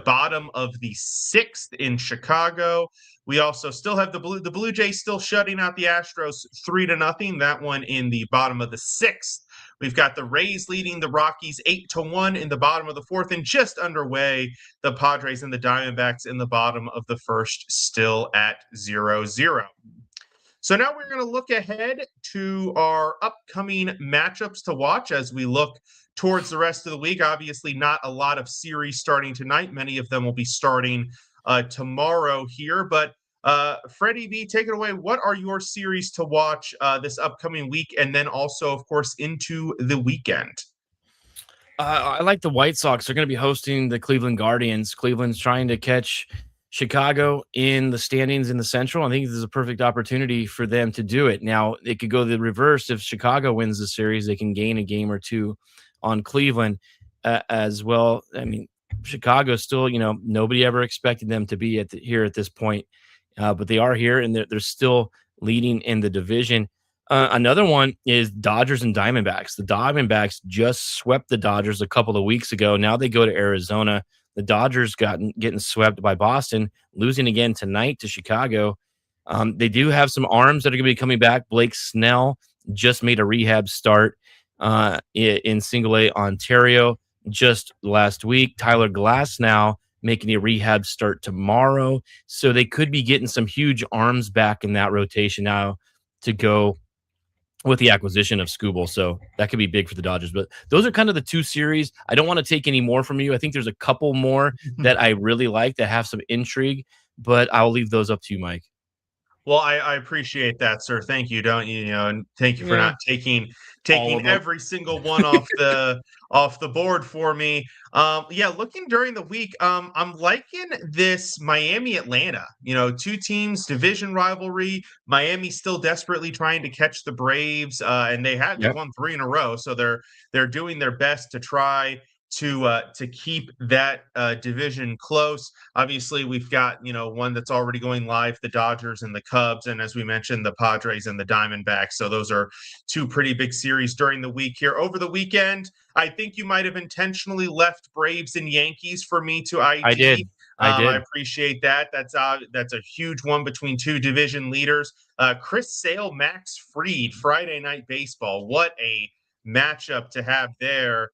bottom of the 6th in Chicago. We also still have the Blue Jays still shutting out the Astros 3-0. That one in the bottom of the 6th. We've got the Rays leading the Rockies 8-1 in the bottom of the 4th, and just underway, the Padres and the Diamondbacks in the bottom of the 1st, still at 0-0. So now we're going to look ahead to our upcoming matchups to watch as we look towards the rest of the week. Obviously, not a lot of series starting tonight. Many of them will be starting tomorrow here. But Freddie B, take it away. What are your series to watch this upcoming week, and then also, of course, into the weekend? I like the White Sox. They're going to be hosting the Cleveland Guardians. Cleveland's trying to catch Chicago in the standings in the Central. I think this is a perfect opportunity for them to do it. Now, it could go the reverse. If Chicago wins the series, they can gain a game or two on Cleveland as well. I mean, Chicago still, nobody ever expected them to be here at this point, but they are here, and they're still leading in the division. Another one is Dodgers and Diamondbacks. The Diamondbacks just swept the Dodgers a couple of weeks ago. Now they go to Arizona. The Dodgers getting swept by Boston, losing again tonight to Chicago. They do have some arms that are going to be coming back. Blake Snell just made a rehab start in Single A, Ontario just last week. Tyler Glass now making a rehab start tomorrow. So they could be getting some huge arms back in that rotation now to go with the acquisition of Scooble. So that could be big for the Dodgers. But those are kind of the two series. I don't want to take any more from you. I think there's a couple more that I really like that have some intrigue, but I'll leave those up to you, Mike. Well, I appreciate that, sir. Thank you. And thank you for not taking every single one off the board for me. Looking during the week, I'm liking this Miami Atlanta. Two teams, division rivalry. Miami still desperately trying to catch the Braves, and they've won 3 in a row, so they're doing their best to try to keep that division close. Obviously, we've got one that's already going live, the Dodgers and the Cubs, and as we mentioned, the Padres and the Diamondbacks. So those are two pretty big series during the week here. Over the weekend, I think you might have intentionally left Braves and Yankees for me to IG. I did. I appreciate that. That's a huge one between two division leaders. Chris Sale, Max Fried, Friday Night Baseball. What a matchup to have there.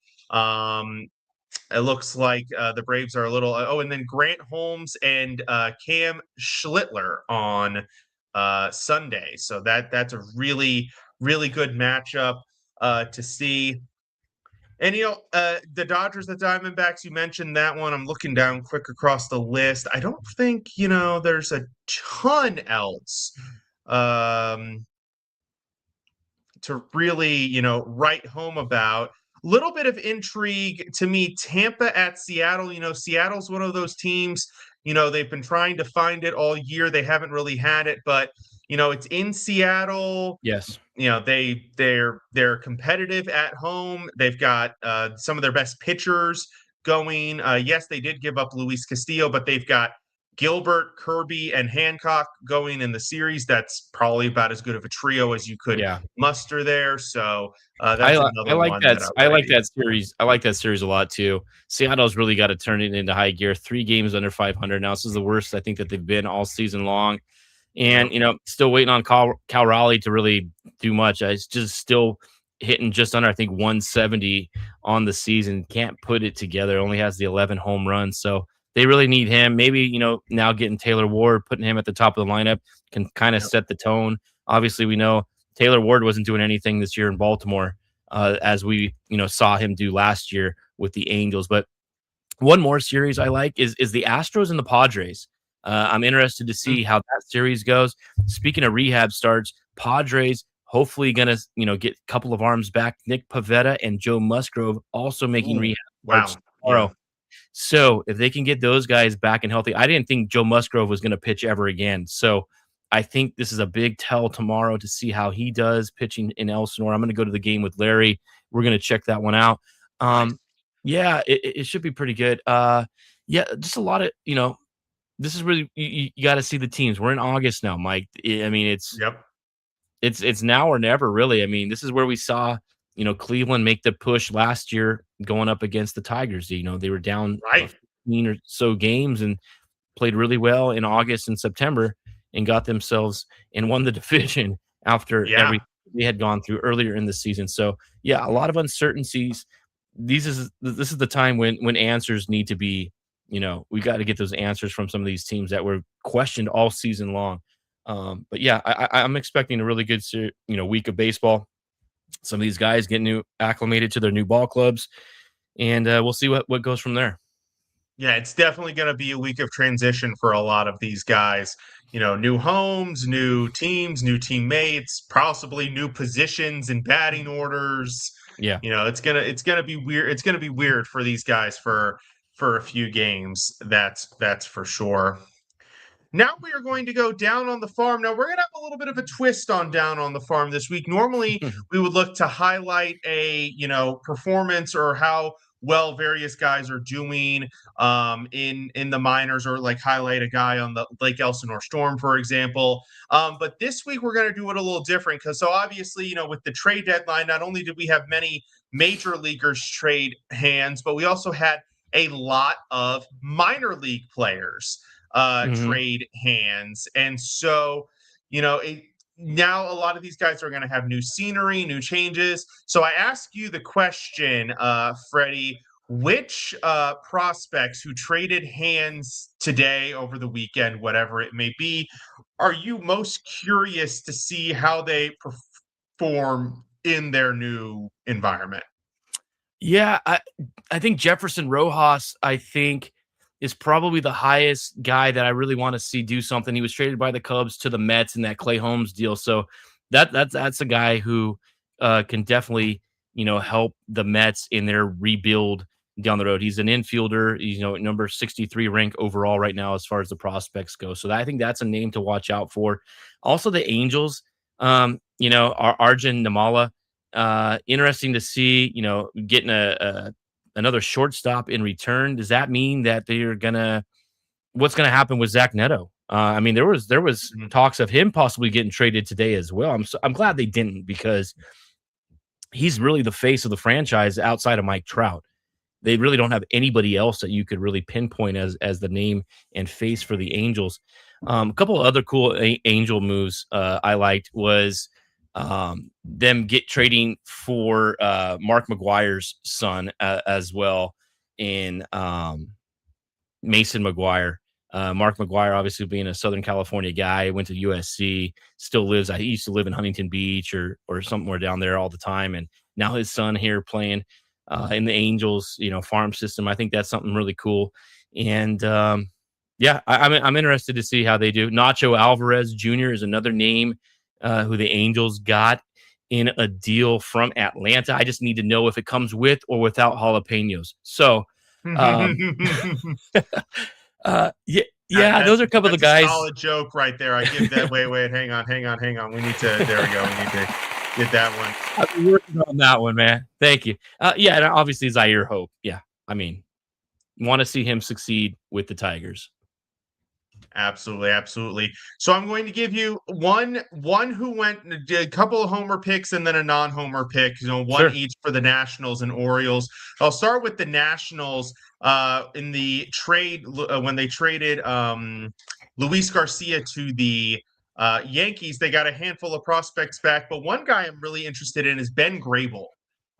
It looks like the Braves are a little. And then Grant Holmes and Cam Schlittler on Sunday. So that's a really, really good matchup to see. And the Dodgers, the Diamondbacks, you mentioned that one. I'm looking down quick across the list. I don't think there's a ton else to really write home about. Little bit of intrigue to me, Tampa at Seattle. Seattle's one of those teams, they've been trying to find it all year. They haven't really had it, but it's in Seattle. Yes. They're competitive at home. They've got some of their best pitchers going. Yes, they did give up Luis Castillo, but they've got Gilbert, Kirby, and Hancock going in the series. That's probably about as good of a trio as you could muster there. So that's another one. I like that series. I like that series a lot too. Seattle's really got to turn it into high gear. 3 games under 500 now. This is the worst I think that they've been all season long. And still waiting on Cal Raleigh to really do much. It's just still hitting just under, I think, 170 on the season. Can't put it together. Only has the 11 home runs. So they really need him. Maybe, now getting Taylor Ward, putting him at the top of the lineup can kind of set the tone. Obviously, we know Taylor Ward wasn't doing anything this year in Baltimore, as we, saw him do last year with the Angels. But one more series I like is the Astros and the Padres. I'm interested to see how that series goes. Speaking of rehab starts, Padres hopefully going to, get a couple of arms back. Nick Pivetta and Joe Musgrove also making rehab starts tomorrow. Yeah. So if they can get those guys back and healthy, I didn't think Joe Musgrove was going to pitch ever again. So I think this is a big tell tomorrow to see how he does pitching in Elsinore. I'm going to go to the game with Larry. We're going to check that one out. It should be pretty good. Just a lot of, this is really, you got to see the teams. We're in August now, Mike. I mean, it's now or never, really. I mean, this is where we saw Cleveland make the push last year going up against the Tigers. They were down Right. 15 or so games and played really well in August and September and got themselves and won the division after Yeah. everything they had gone through earlier in the season. So yeah, a lot of uncertainties. This is the time when answers need to be, we got to get those answers from some of these teams that were questioned all season long. But yeah, I'm expecting a really good week of baseball. Some of these guys getting acclimated to their new ball clubs, and we'll see what goes from there. Yeah, it's definitely going to be a week of transition for a lot of these guys. New homes, new teams, new teammates, possibly new positions and batting orders. Yeah. It's gonna be weird. It's gonna be weird for these guys for a few games. That's for sure. Now we are going to go down on the farm. Now we're going to have a little bit of a twist on down on the farm this week. Normally we would look to highlight a, performance or how well various guys are doing in the minors, or like highlight a guy on the Lake Elsinore Storm, for example. But this week we're going to do it a little different because so obviously, with the trade deadline, not only did we have many major leaguers trade hands, but we also had a lot of minor league players trade hands. And so, now a lot of these guys are going to have new scenery, new changes. So I ask you the question, Freddie, which prospects who traded hands today, over the weekend, whatever it may be, are you most curious to see how they perform in their new environment? Yeah, I think Jefferson Rojas, is probably the highest guy that I really want to see do something. He was traded by the Cubs to the Mets in that Clay Holmes deal. So that's a guy who can definitely, help the Mets in their rebuild down the road. He's an infielder. He's, number 63 rank overall right now as far as the prospects go. So I think that's a name to watch out for. Also the Angels, Arjun Namala, interesting to see, getting another shortstop in return. Does that mean that what's gonna happen with Zach Neto? There was talks of him possibly getting traded today as well. I'm glad they didn't, because he's really the face of the franchise outside of Mike Trout. They really don't have anybody else that you could really pinpoint as the name and face for the Angels. A couple of other cool Angel moves I liked was them trading for Mark McGuire's son as well, in Mason McGuire. Mark McGuire, obviously being a Southern California guy, went to USC, still lives. He used to live in Huntington Beach or somewhere down there all the time, and now his son here playing in the Angels, farm system. I think that's something really cool, and I'm interested to see how they do. Nacho Alvarez Jr. is another name who the Angels got in a deal from Atlanta. I just need to know if it comes with or without jalapenos. So, those are a couple of the guys. Solid joke right there. I give that. Wait, hang on. We need to. There we go. We need to get that one. I've been working on that one, man. Thank you. And obviously Zaire Hope. Yeah, want to see him succeed with the Tigers. Absolutely. So I'm going to give you one who went a couple of homer picks and then a non-homer pick, one each for the Nationals and Orioles. I'll start with the Nationals in the trade when they traded Luis Garcia to the Yankees. They got a handful of prospects back, but one guy I'm really interested in is Ben Grable.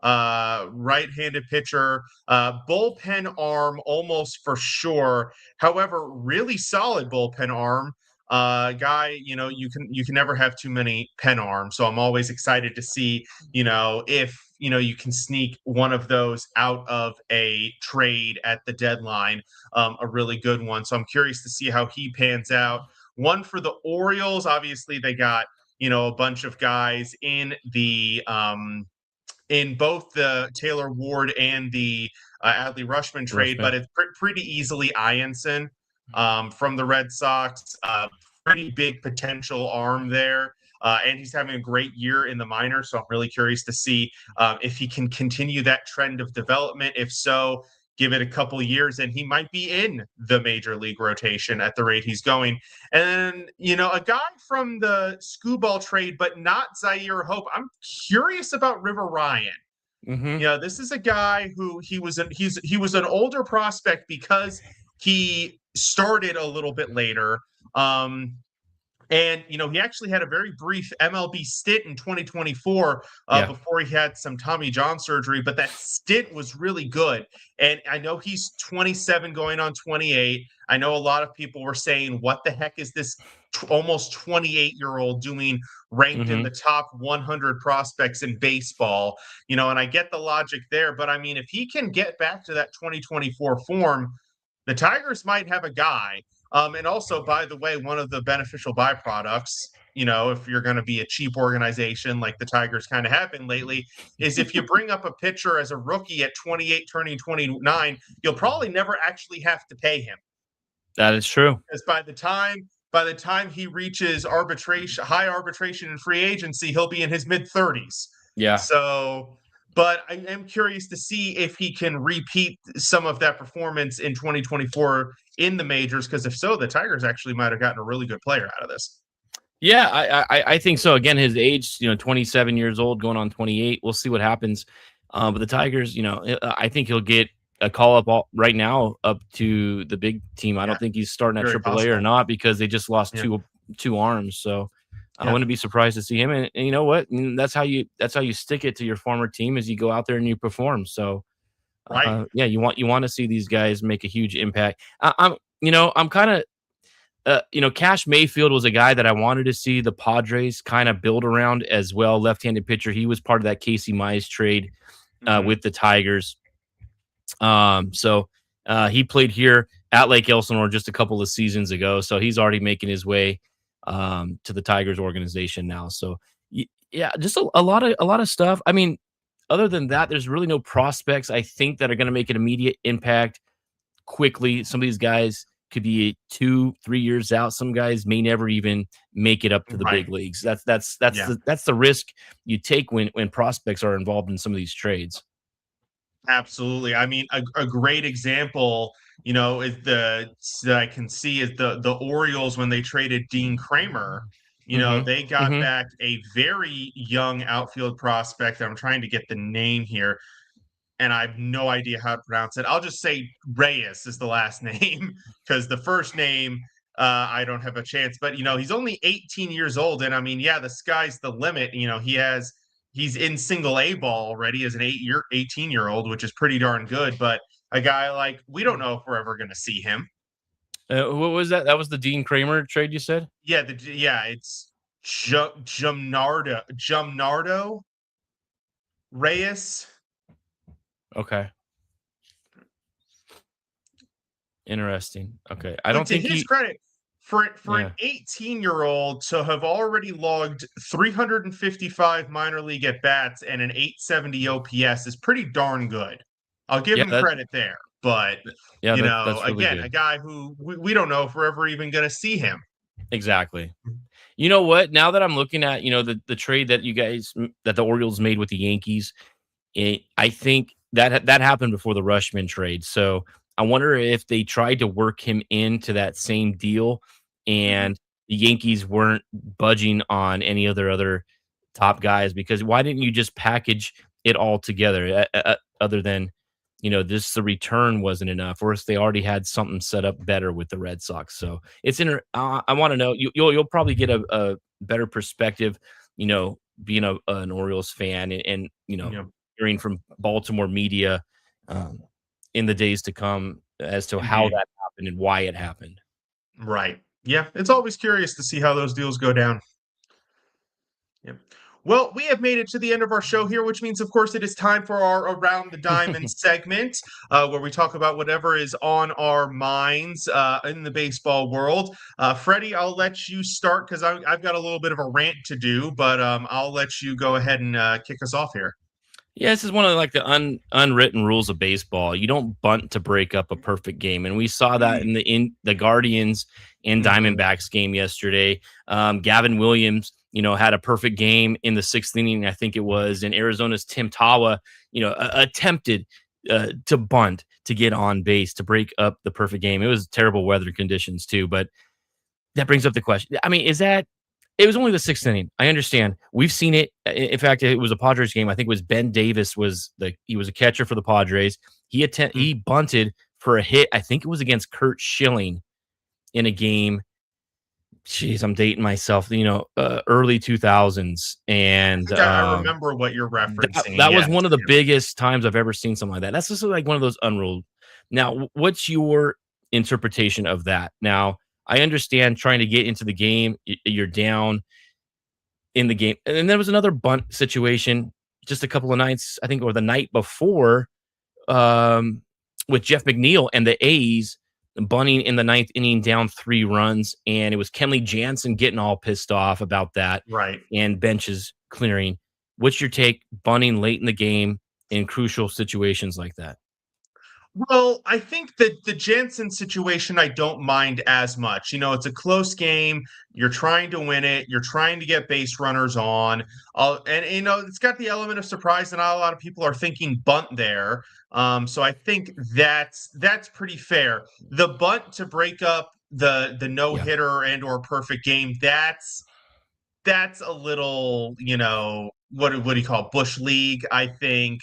Right-handed pitcher, bullpen arm almost for sure. However, really solid bullpen arm. Guy, you can never have too many pen arms. So I'm always excited to see, if you can sneak one of those out of a trade at the deadline, a really good one. So I'm curious to see how he pans out. One for the Orioles, obviously they got, a bunch of guys in the in both the Taylor Ward and the Adley Rutschman trade, but it's pretty easily Ianson from the Red Sox. Pretty big potential arm there. And he's having a great year in the minors, so I'm really curious to see if he can continue that trend of development. If so, give it a couple years, and he might be in the major league rotation at the rate he's going. And then, a guy from the Skubal trade, but not Zaire Hope. I'm curious about River Ryan. Mm-hmm. You know, this is a guy who he was an older prospect because he started a little bit later. And, you know, he actually had a very brief MLB stint in 2024 Yeah. before he had some Tommy John surgery, but that stint was really good. And I know he's 27 going on 28. I know a lot of people were saying, what the heck is this almost 28-year-old doing ranked in Mm-hmm. the top 100 prospects in baseball? You know, and I get the logic there, but I mean, if he can get back to that 2024 form, the Tigers might have a guy. And also, by the way, one of the beneficial byproducts, you know, if you're going to be a cheap organization like the Tigers kind of have been lately, is if you bring up a pitcher as a rookie at 28, turning 29, you'll probably never actually have to pay him. That is true. Because by the time he reaches high arbitration and free agency, he'll be in his mid 30s. Yeah. So, but I am curious to see if he can repeat some of that performance in 2024 in the majors, because if so, the Tigers actually might have gotten a really good player out of this. Yeah, I think so. Again, his age, 27 years old, going on 28. We'll see what happens. But the Tigers, I think he'll get a call up right now up to the big team. I don't think he's starting at Very AAA or possible. not, because they just lost Yeah. two arms. So I Yeah. wouldn't be surprised to see him. And you know what? That's how you stick it to your former team, is you go out there and you perform. So Right. yeah, you want to see these guys make a huge impact. I'm kind of Cash Mayfield was a guy that I wanted to see the Padres kind of build around as well. Left-handed pitcher. He was part of that Casey Mize trade Mhm. with the Tigers. So he played here at Lake Elsinore just a couple of seasons ago. So he's already making his way to the Tigers organization now. So yeah, just a lot of stuff. I mean, other than that, there's really no prospects, I think, that are going to make an immediate impact quickly. Some of these guys could be 2-3 years out. Some guys may never even make it up to the Right. big leagues. That's Yeah. the risk you take when prospects are involved in some of these trades. Absolutely. I mean, a great example, you know, is that I can see is the Orioles when they traded Dean Kramer. You know, Mhm. they got Mhm. back a very young outfield prospect. I'm trying to get the name here, and I have no idea how to pronounce it. I'll just say Reyes is the last name, because the first name I don't have a chance. But you know, he's only 18 years old, and I mean, yeah, the sky's the limit. You know, he's in single A ball already as an 18-year-old, which is pretty darn good. But a guy like, we don't know if we're ever going to see him. What was that? That was the Dean Kramer trade you said? It's Jumnardo Reyes. Okay. Interesting. Okay. I But don't to think his he credit, for Yeah. an 18-year-old to have already logged 355 minor league at bats and an 870 OPS is pretty darn good. I'll give him that credit there. But yeah, you know, that's really again, good. a guy who we don't know if we're ever even going to see him. Exactly. You know what? Now that I'm looking at, the trade that that the Orioles made with the Yankees, I think that happened before the Rushman trade. So I wonder if they tried to work him into that same deal, Mhm. and the Yankees weren't budging on any other top guys, because why didn't you just package it all together? Other than, this, the return wasn't enough, or if they already had something set up better with the Red Sox. So I want to know, you'll probably get a better perspective, being an Orioles fan, and Yeah. hearing from Baltimore media um, in the days to come as to how Indeed. that happened and why it happened. Right. Yeah. It's always curious to see how those deals go down. Yep. Well, we have made it to the end of our show here, which means, of course, it is time for our Around the Diamond segment, where we talk about whatever is on our minds in the baseball world. Freddie, I'll let you start, because I've got a little bit of a rant to do, but I'll let you go ahead and kick us off here. Yeah, this is one of the unwritten rules of baseball. You don't bunt to break up a perfect game, and we saw that in the Guardians and Mhm. Diamondbacks game yesterday. Gavin Williams, had a perfect game in the sixth inning, I think it was, and Arizona's Tim Tawa, attempted to bunt to get on base to break up the perfect game. It was terrible weather conditions too, but that brings up the question. I mean, is that It was only the 6th inning. I understand. We've seen it. In fact, it was a Padres game. I think it was Ben Davis he was a catcher for the Padres. He bunted for a hit. I think it was against Kurt Schilling in a game. Jeez, I'm dating myself. Early 2000s, and I remember what you're referencing. That was one of the biggest times I've ever seen something like that. That's just like one of those unruled. Now, what's your interpretation of that? Now, I understand trying to get into the game, you're down in the game. And then there was another bunt situation just a couple of nights, I think, or the night before, with Jeff McNeil and the A's bunting in the 9th inning down 3 runs. And it was Kenley Jansen getting all pissed off about that. Right. And benches clearing. What's your take bunting late in the game in crucial situations like that? Well, I think that the Jansen situation, I don't mind as much. It's a close game. You're trying to win it. You're trying to get base runners on. And it's got the element of surprise, and not a lot of people are thinking bunt there. So I think that's pretty fair. The bunt to break up the no-hitter and or perfect game, that's a little, what do you call it? Bush League, I think.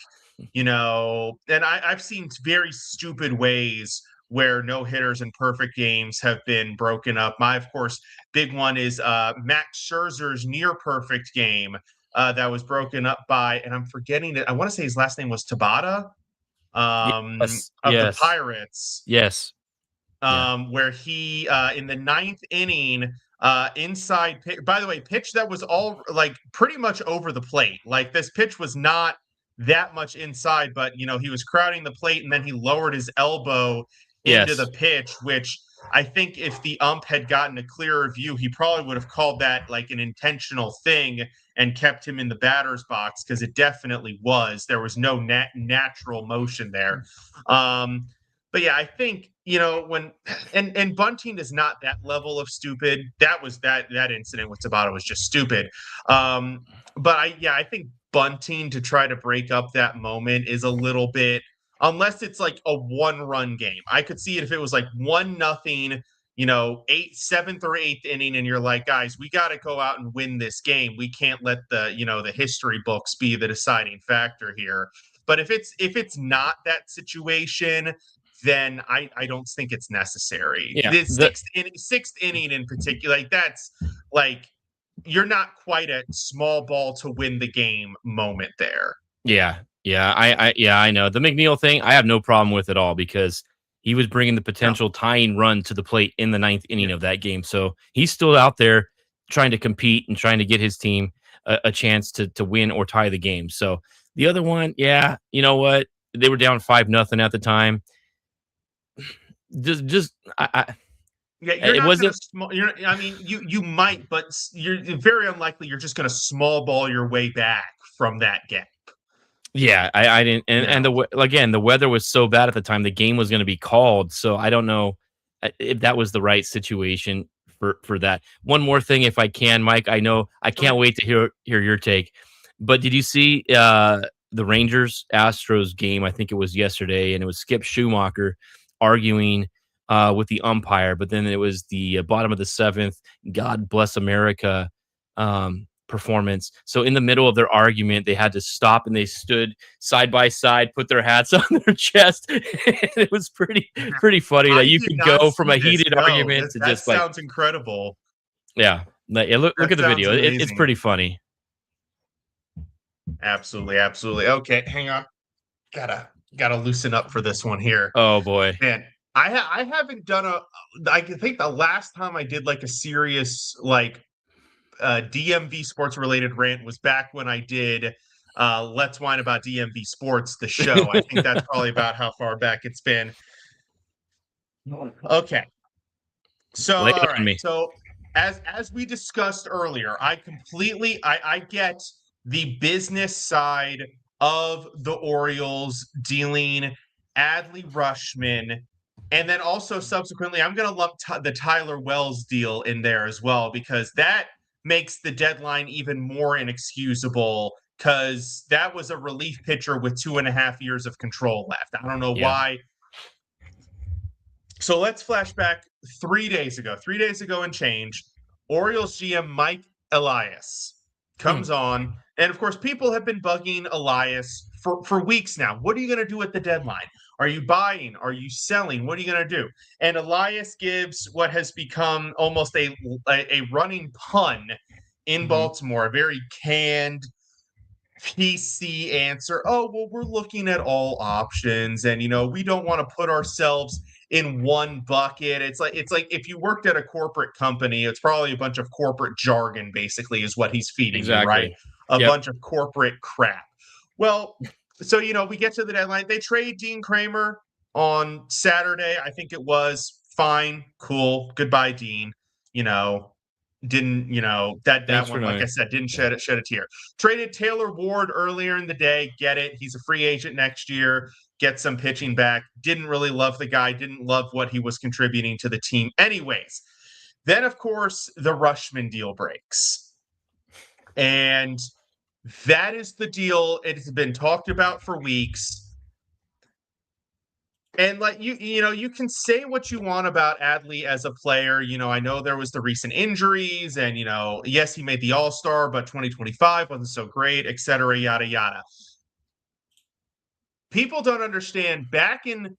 And I've seen very stupid ways where no hitters and perfect games have been broken up. My, of course, big one is Max Scherzer's near perfect game that was broken up by, and I'm forgetting it. I want to say his last name was Tabata of the Pirates. Yes. Where he in the 9th inning inside pitch, by the way, pitch that was all like pretty much over the plate. Like this pitch was not that much inside, but he was crowding the plate, and then he lowered his elbow into the pitch, which I think if the ump had gotten a clearer view, he probably would have called that like an intentional thing and kept him in the batter's box, because it definitely was. There was no natural motion there. But yeah, I think, when and bunting is not that level of stupid. That was that incident with Tabata was just stupid. But I think bunting to try to break up that moment is a little bit, unless it's like a 1-run game. I could see it if it was like 1-0, 7th or 8th inning, and you're like, guys, we got to go out and win this game. We can't let the history books be the deciding factor here. But if it's not that situation, then I don't think it's necessary. Yeah, the 6th inning in particular, like that's like, you're not quite at small ball to win the game moment there. Yeah. I know the McNeil thing. I have no problem with at all, because he was bringing the potential tying run to the plate in the 9th inning of that game. So he's still out there trying to compete and trying to get his team a chance to win or tie the game. So the other one, you know what? They were down 5-0 at the time. It wasn't. You might, but you're very unlikely. You're just going to small ball your way back from that gap. Yeah, I didn't, and the weather was so bad at the time. The game was going to be called, so I don't know if that was the right situation for that. One more thing, if I can, Mike. I know I can't wait to hear your take. But did you see the Rangers Astros game? I think it was yesterday, and it was Skip Schumacher arguing with the umpire, but then it was the bottom of the 7th, God Bless America performance. So in the middle of their argument, they had to stop, and they stood side by side, put their hats on their chest. It was pretty funny that you could go from a heated argument to just like. That sounds incredible. Yeah. Look at the video. It's pretty funny. Absolutely. Okay, hang on. Gotta loosen up for this one here. Oh boy, man. I haven't done I think the last time I did like a serious like DMV sports related rant was back when I did Let's Whine About DMV Sports, the show. I think that's probably about how far back it's been. Okay. So all right. So as we discussed earlier, I get the business side of the Orioles dealing Adley Rutschman. And then also subsequently, I'm going to lump the Tyler Wells deal in there as well, because that makes the deadline even more inexcusable, because that was a relief pitcher with 2.5 years of control left. I don't know why. So let's flash back 3 days ago and change. Orioles GM Mike Elias comes on, and of course, people have been bugging Elias for weeks now. What are you going to do at the deadline? Are you buying? Are you selling? What are you going to do? And Elias gives what has become almost a running pun in Baltimore, a very canned PC answer. Oh, well, we're looking at all options, and we don't want to put ourselves in one bucket. It's like if you worked at a corporate company, it's probably a bunch of corporate jargon, basically, is what he's feeding you, right? A bunch of corporate crap. Well, so we get to the deadline. They trade Dean Kramer on Saturday. I think it was fine, cool. Goodbye, Dean. Didn't that one, like I said, didn't shed a tear. Traded Taylor Ward earlier in the day. Get it? He's a free agent next year. Get some pitching back. Didn't really love the guy. Didn't love what he was contributing to the team. Anyways, then of course the Rutschman deal breaks, and that is the deal. It's been talked about for weeks. And like you can say what you want about Adley as a player. I know there was the recent injuries, and yes, he made the All-Star, but 2025 wasn't so great, et cetera, yada yada. People don't understand. Back in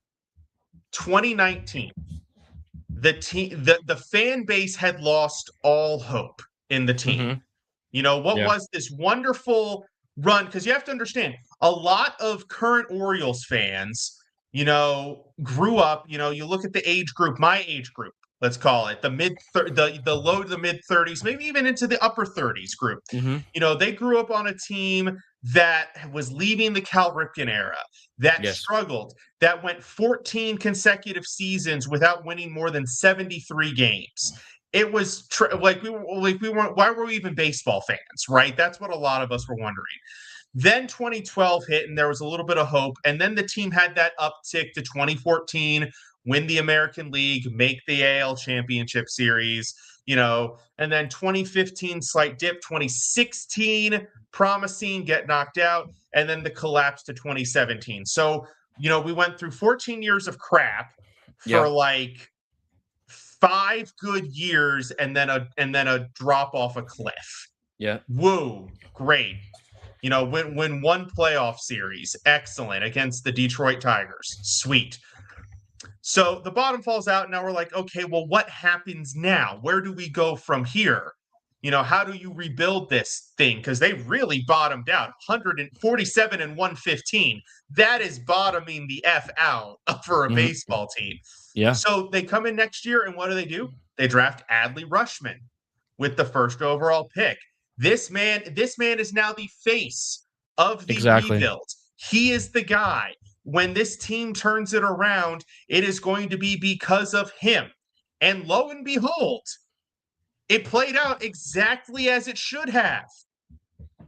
2019, the fan base had lost all hope in the team. Was this wonderful run? Because you have to understand, a lot of current Orioles fans grew up, you look at the age group, my age group, let's call it the low to the mid 30s, maybe even into the upper 30s group. They grew up on a team that was leaving the Cal Ripken era, that struggled, that went 14 consecutive seasons without winning more than 73 games. It was we weren't, why were we even baseball fans, right? That's what a lot of us were wondering. Then 2012 hit, and there was a little bit of hope. And then the team had that uptick to 2014, win the American League, make the AL Championship Series, and then 2015, slight dip, 2016, promising, get knocked out, and then the collapse to 2017. So, we went through 14 years of crap for like 5 good years, and then a drop off a cliff. Yeah. Woo, great. Win one playoff series. Excellent. Against the Detroit Tigers. Sweet. So the bottom falls out. Now we're like, okay, well, what happens now? Where do we go from here? How do you rebuild this thing? Because they really bottomed out. 147 and 115. That is bottoming the F out for a baseball team. Yeah. So they come in next year, and what do? They draft Adley Rutschman with the first overall pick. This man is now the face of the rebuild. He is the guy. When this team turns it around, it is going to be because of him. And lo and behold, it played out exactly as it should have.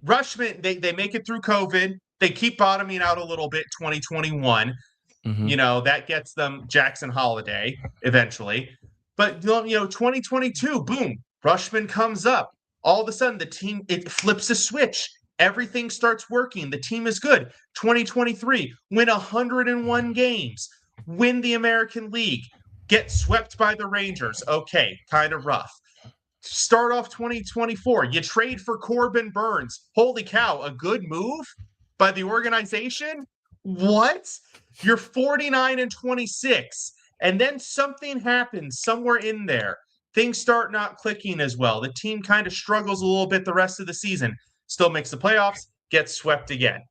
Rutschman, they make it through COVID. They keep bottoming out a little bit 2021. That gets them Jackson Holiday eventually. But 2022, boom, Rutschman comes up. All of a sudden, the team, it flips a switch. Everything starts working. The team is good. 2023, win 101 games, win the American League, get swept by the Rangers. Okay, kind of rough. Start off 2024. You trade for Corbin Burns. Holy cow, a good move by the organization? What? You're 49 and 26. And then something happens somewhere in there. Things start not clicking as well. The team kind of struggles a little bit the rest of the season. Still makes the playoffs, gets swept again.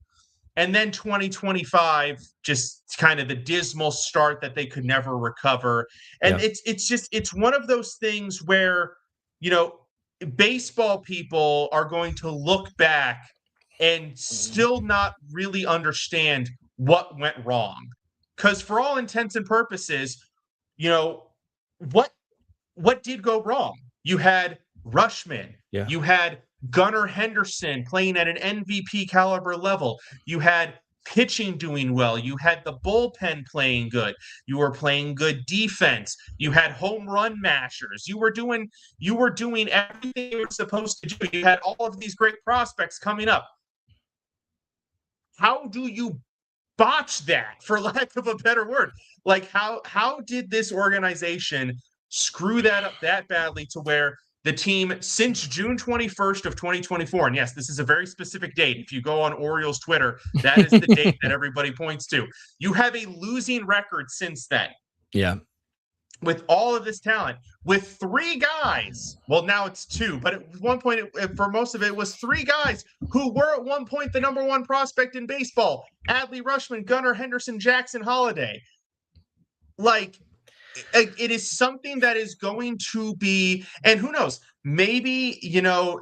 And then 2025, just kind of the dismal start that they could never recover. And it's one of those things where, baseball people are going to look back and still not really understand what went wrong. Because for all intents and purposes, what did go wrong? You had Rutschman. Yeah. You had Gunnar Henderson playing at an MVP caliber level. You had pitching doing well. You had the bullpen playing good. You were playing good defense. You had home run mashers. You were doing everything you were supposed to do. You had all of these great prospects coming up. How do you botch that, for lack of a better word? Like how did this organization screw that up that badly to where the team since June 21st of 2024, and yes, this is a very specific date. If you go on Orioles Twitter, that is the date that everybody points to. You have a losing record since then. Yeah. With all of this talent, with 3 guys, well, now it's 2, but at one point, for most of it, was 3 guys who were at one point the number 1 prospect in baseball: Adley Rutschman, Gunnar Henderson, Jackson Holliday. Like, it is something that is going to be, and who knows, maybe,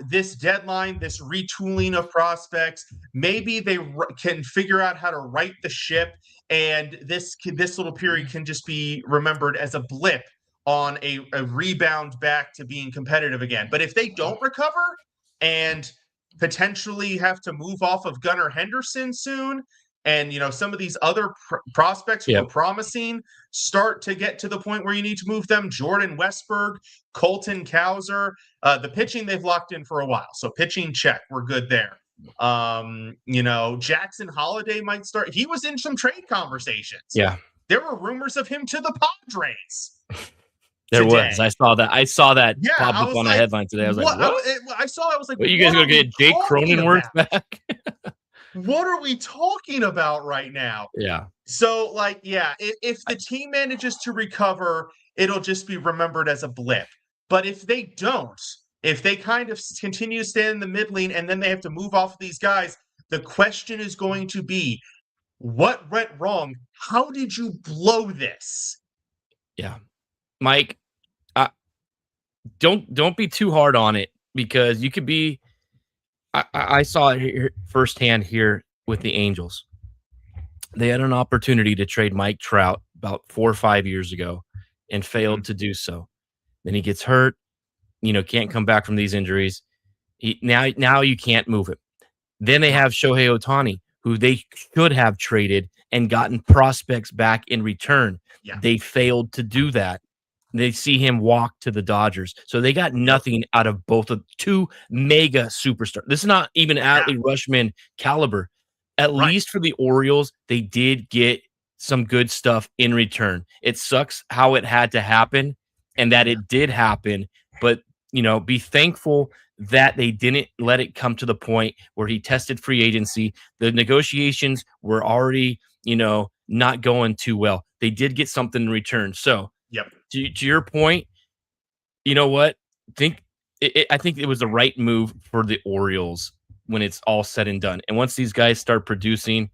this deadline, this retooling of prospects, maybe they can figure out how to right the ship, and this little period can just be remembered as a blip on a rebound back to being competitive again. But if they don't recover and potentially have to move off of Gunnar Henderson soon, and some of these other prospects who are promising start to get to the point where you need to move them: Jordan Westberg, Colton Cowser, the pitching they've locked in for a while, so pitching check, we're good there. Jackson Holliday might start. He was in some trade conversations. Yeah, there were rumors of him to the Padres. There today. was. I saw that pop up on a headline today. I was like, what? I saw that. I was like, what, you guys going to get Jake Cronenworth back? What are we talking about right now? Yeah. So, if the team manages to recover, it'll just be remembered as a blip. But if they don't, if they kind of continue to stay in the middling and then they have to move off of these guys, the question is going to be, what went wrong? How did you blow this? Yeah. Mike, don't be too hard on it, because you could be. I saw it here firsthand here with the Angels. They had an opportunity to trade Mike Trout about 4 or 5 years ago and failed to do so. Then he gets hurt, can't come back from these injuries. Now you can't move him. Then they have Shohei Ohtani, who they should have traded and gotten prospects back in return. Yeah. They failed to do that. They see him walk to the Dodgers. So they got nothing out of both of 2 mega superstars. This is not even Adley Rutschman caliber. At least for the Orioles, they did get some good stuff in return. It sucks how it had to happen and that it did happen, but be thankful that they didn't let it come to the point where he tested free agency. The negotiations were already, not going too well. They did get something in return. So, to your point, you know what? I think it was the right move for the Orioles when it's all said and done. And once these guys start producing,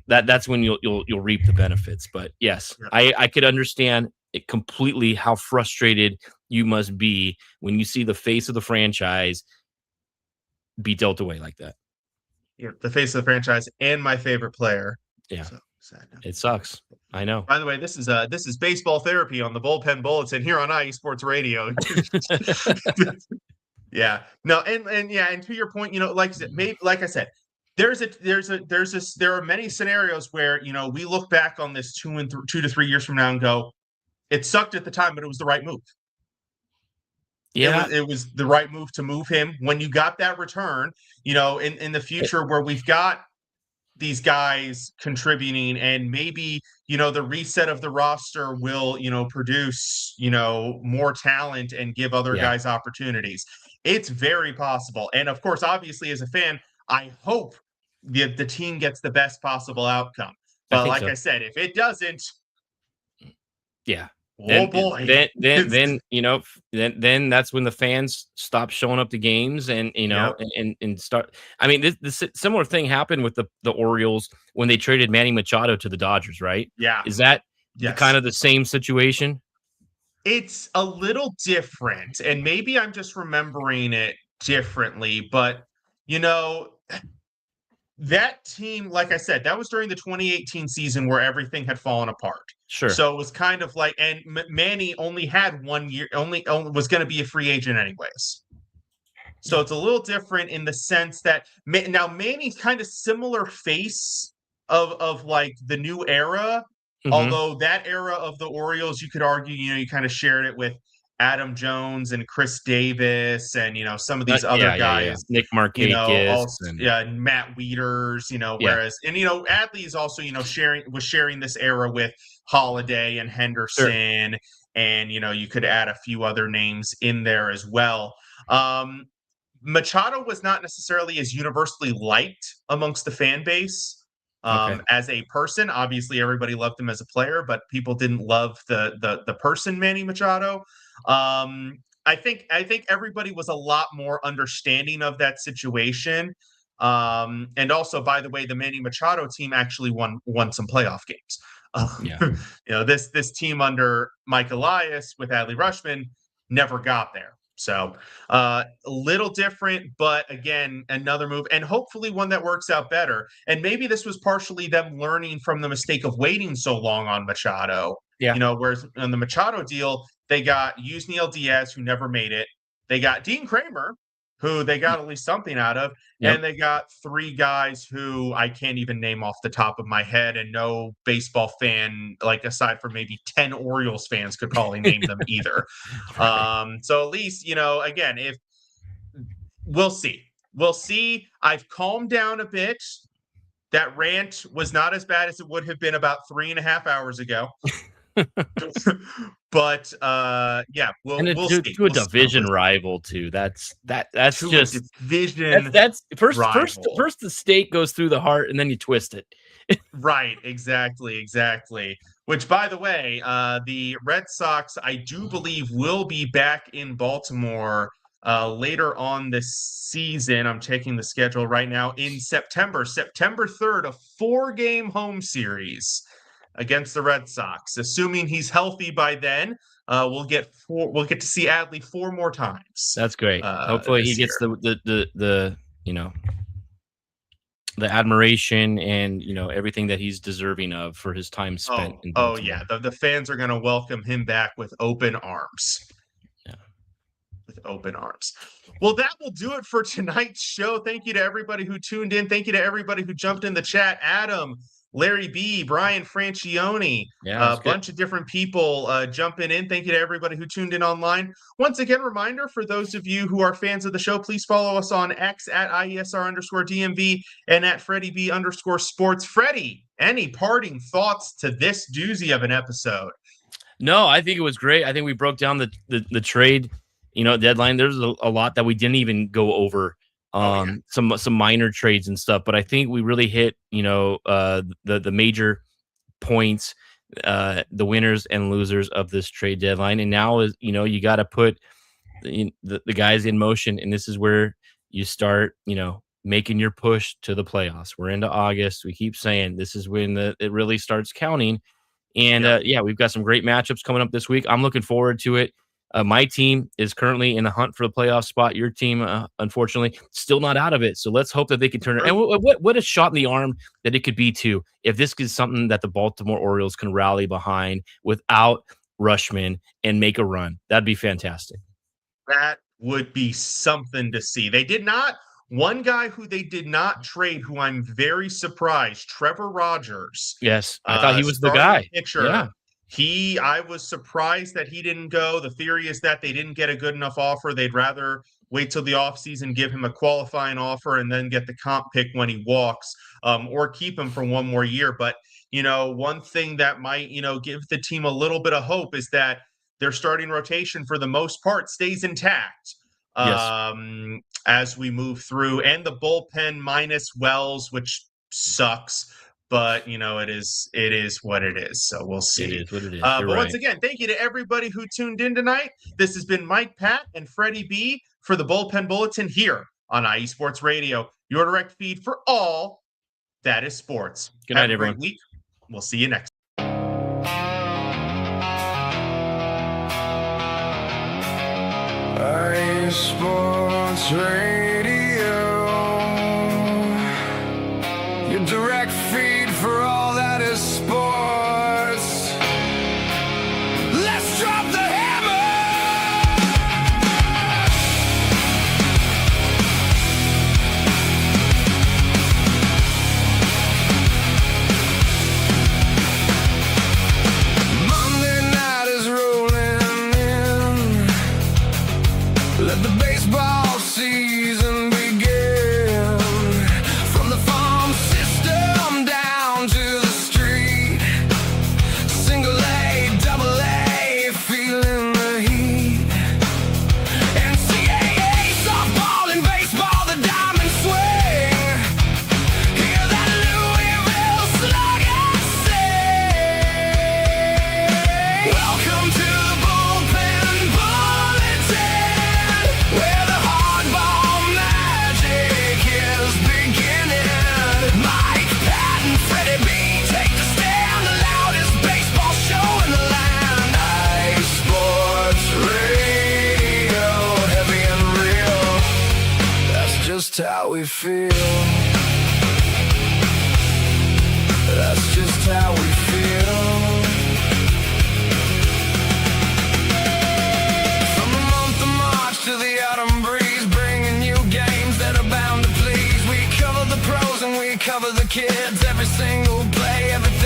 that's when you'll reap the benefits. But yes, I could understand it completely how frustrated you must be when you see the face of the franchise be dealt away like that. Yeah, the face of the franchise and my favorite player. Yeah. So sad. It sucks. I know. By the way, this is baseball therapy on the Bullpen Bulletin here on IE Sports Radio. Yeah. No, and to your point, like I said, there are many scenarios where, we look back on this 2 to 3 years from now and go, it sucked at the time, but it was the right move. Yeah. It was the right move to move him when you got that return, in the future where we've got these guys contributing, and maybe, the reset of the roster will, produce, more talent and give other guys opportunities. It's very possible. And of course, obviously, as a fan, I hope the team gets the best possible outcome. But like I said, if it doesn't, boy. Then that's when the fans stop showing up to games and and start. I mean, this similar thing happened with the Orioles when they traded Manny Machado to the Dodgers, right? Yeah. Is that kind of the same situation? It's a little different, and maybe I'm just remembering it differently, but that team, like I said, that was during the 2018 season where everything had fallen apart. Sure. So it was kind of like, and Manny only had 1 year, only was going to be a free agent anyways. So it's a little different in the sense that now Manny's kind of similar face of like the new era. Mm-hmm. Although that era of the Orioles, you could argue, you kind of shared it with Adam Jones and Chris Davis and, some of these other guys. Nick Markakis. And Matt Wieters, whereas, and, Adley is also, sharing this era with Holiday and Henderson and you could add a few other names in there as well. Machado was not necessarily as universally liked amongst the fan base as a person. Obviously, everybody loved him as a player, but people didn't love the person Manny Machado. I think everybody was a lot more understanding of that situation. And also, by the way, the Manny Machado team actually won some playoff games. This team under Mike Elias with Adley Rutschman never got there. So a little different, but again, another move, and hopefully one that works out better. And maybe this was partially them learning from the mistake of waiting so long on Machado. Yeah. Whereas on the Machado deal, they got Yusniel Diaz, who never made it. They got Dean Kramer, who they got at least something out of. Yep. And they got 3 guys who I can't even name off the top of my head, and no baseball fan, like aside from maybe 10 Orioles fans, could probably name them either. So at least, again, if we'll see. I've calmed down a bit. That rant was not as bad as it would have been about 3.5 hours ago. But we'll see. To a division rival too. That's just division. That's first rival. First the stake goes through the heart, and then you twist it. Right, exactly. Which, by the way, the Red Sox, I do believe, will be back in Baltimore later on this season. I'm checking the schedule right now. In September 3rd, a 4-game home series against the Red Sox. Assuming he's healthy by then, we'll get to see Adley 4 more times. That's great. Hopefully he gets the admiration and everything that he's deserving of for his time spent in Baltimore. The fans are going to welcome him back with open arms. With open arms. Well, that will do it for tonight's show. Thank you to everybody who tuned in. Thank you to everybody who jumped in the chat. Adam, Larry B, Brian Francione, a bunch of different people jumping in. Thank you to everybody who tuned in online. Once again, reminder for those of you who are fans of the show, please follow us on X at IESR_DMV and at Freddie B_sports. Freddie, any parting thoughts to this doozy of an episode? No, I think it was great. I think we broke down the trade, deadline. There's a lot that we didn't even go over. Some minor trades and stuff, but I think we really hit the major points, the winners and losers of this trade deadline. And now is you got to put the guys in motion, and this is where you start making your push to the playoffs. We're into August. We keep saying this is when it really starts counting. And we've got some great matchups coming up this week. I'm looking forward to it. My team is currently in the hunt for the playoff spot. Your team, unfortunately, still not out of it. So let's hope that they can turn it. And what a shot in the arm that it could be, too, if this is something that the Baltimore Orioles can rally behind without Rutschman and make a run. That'd be fantastic. That would be something to see. They did not. One guy who they did not trade, who I'm very surprised, Trevor Rogers. Yes, I thought he was the guy. Pitcher. Yeah. I was surprised that he didn't go. The theory is that they didn't get a good enough offer. They'd rather wait till the offseason, give him a qualifying offer, and then get the comp pick when he walks, or keep him for one more year. But, one thing that might, give the team a little bit of hope is that their starting rotation, for the most part, stays intact. Yes. As we move through, and the bullpen minus Wells, which sucks. But, it is what it is. So we'll see. It is what it is. But once again, thank you to everybody who tuned in tonight. This has been Mike, Pat, and Freddie B for the Bullpen Bulletin here on IE Sports Radio, your direct feed for all that is sports. Good night, Have a everyone. great week. We'll see you next time. IE Sports Radio, your direct feed for all that is sports. Let's drop the hammer! Monday night is rolling in. Let the baseball season begin. From the farm system down to the street, we feel. That's just how we feel. From the month of March to the autumn breeze, bringing you games that are bound to please. We cover the pros and we cover the kids. Every single play, every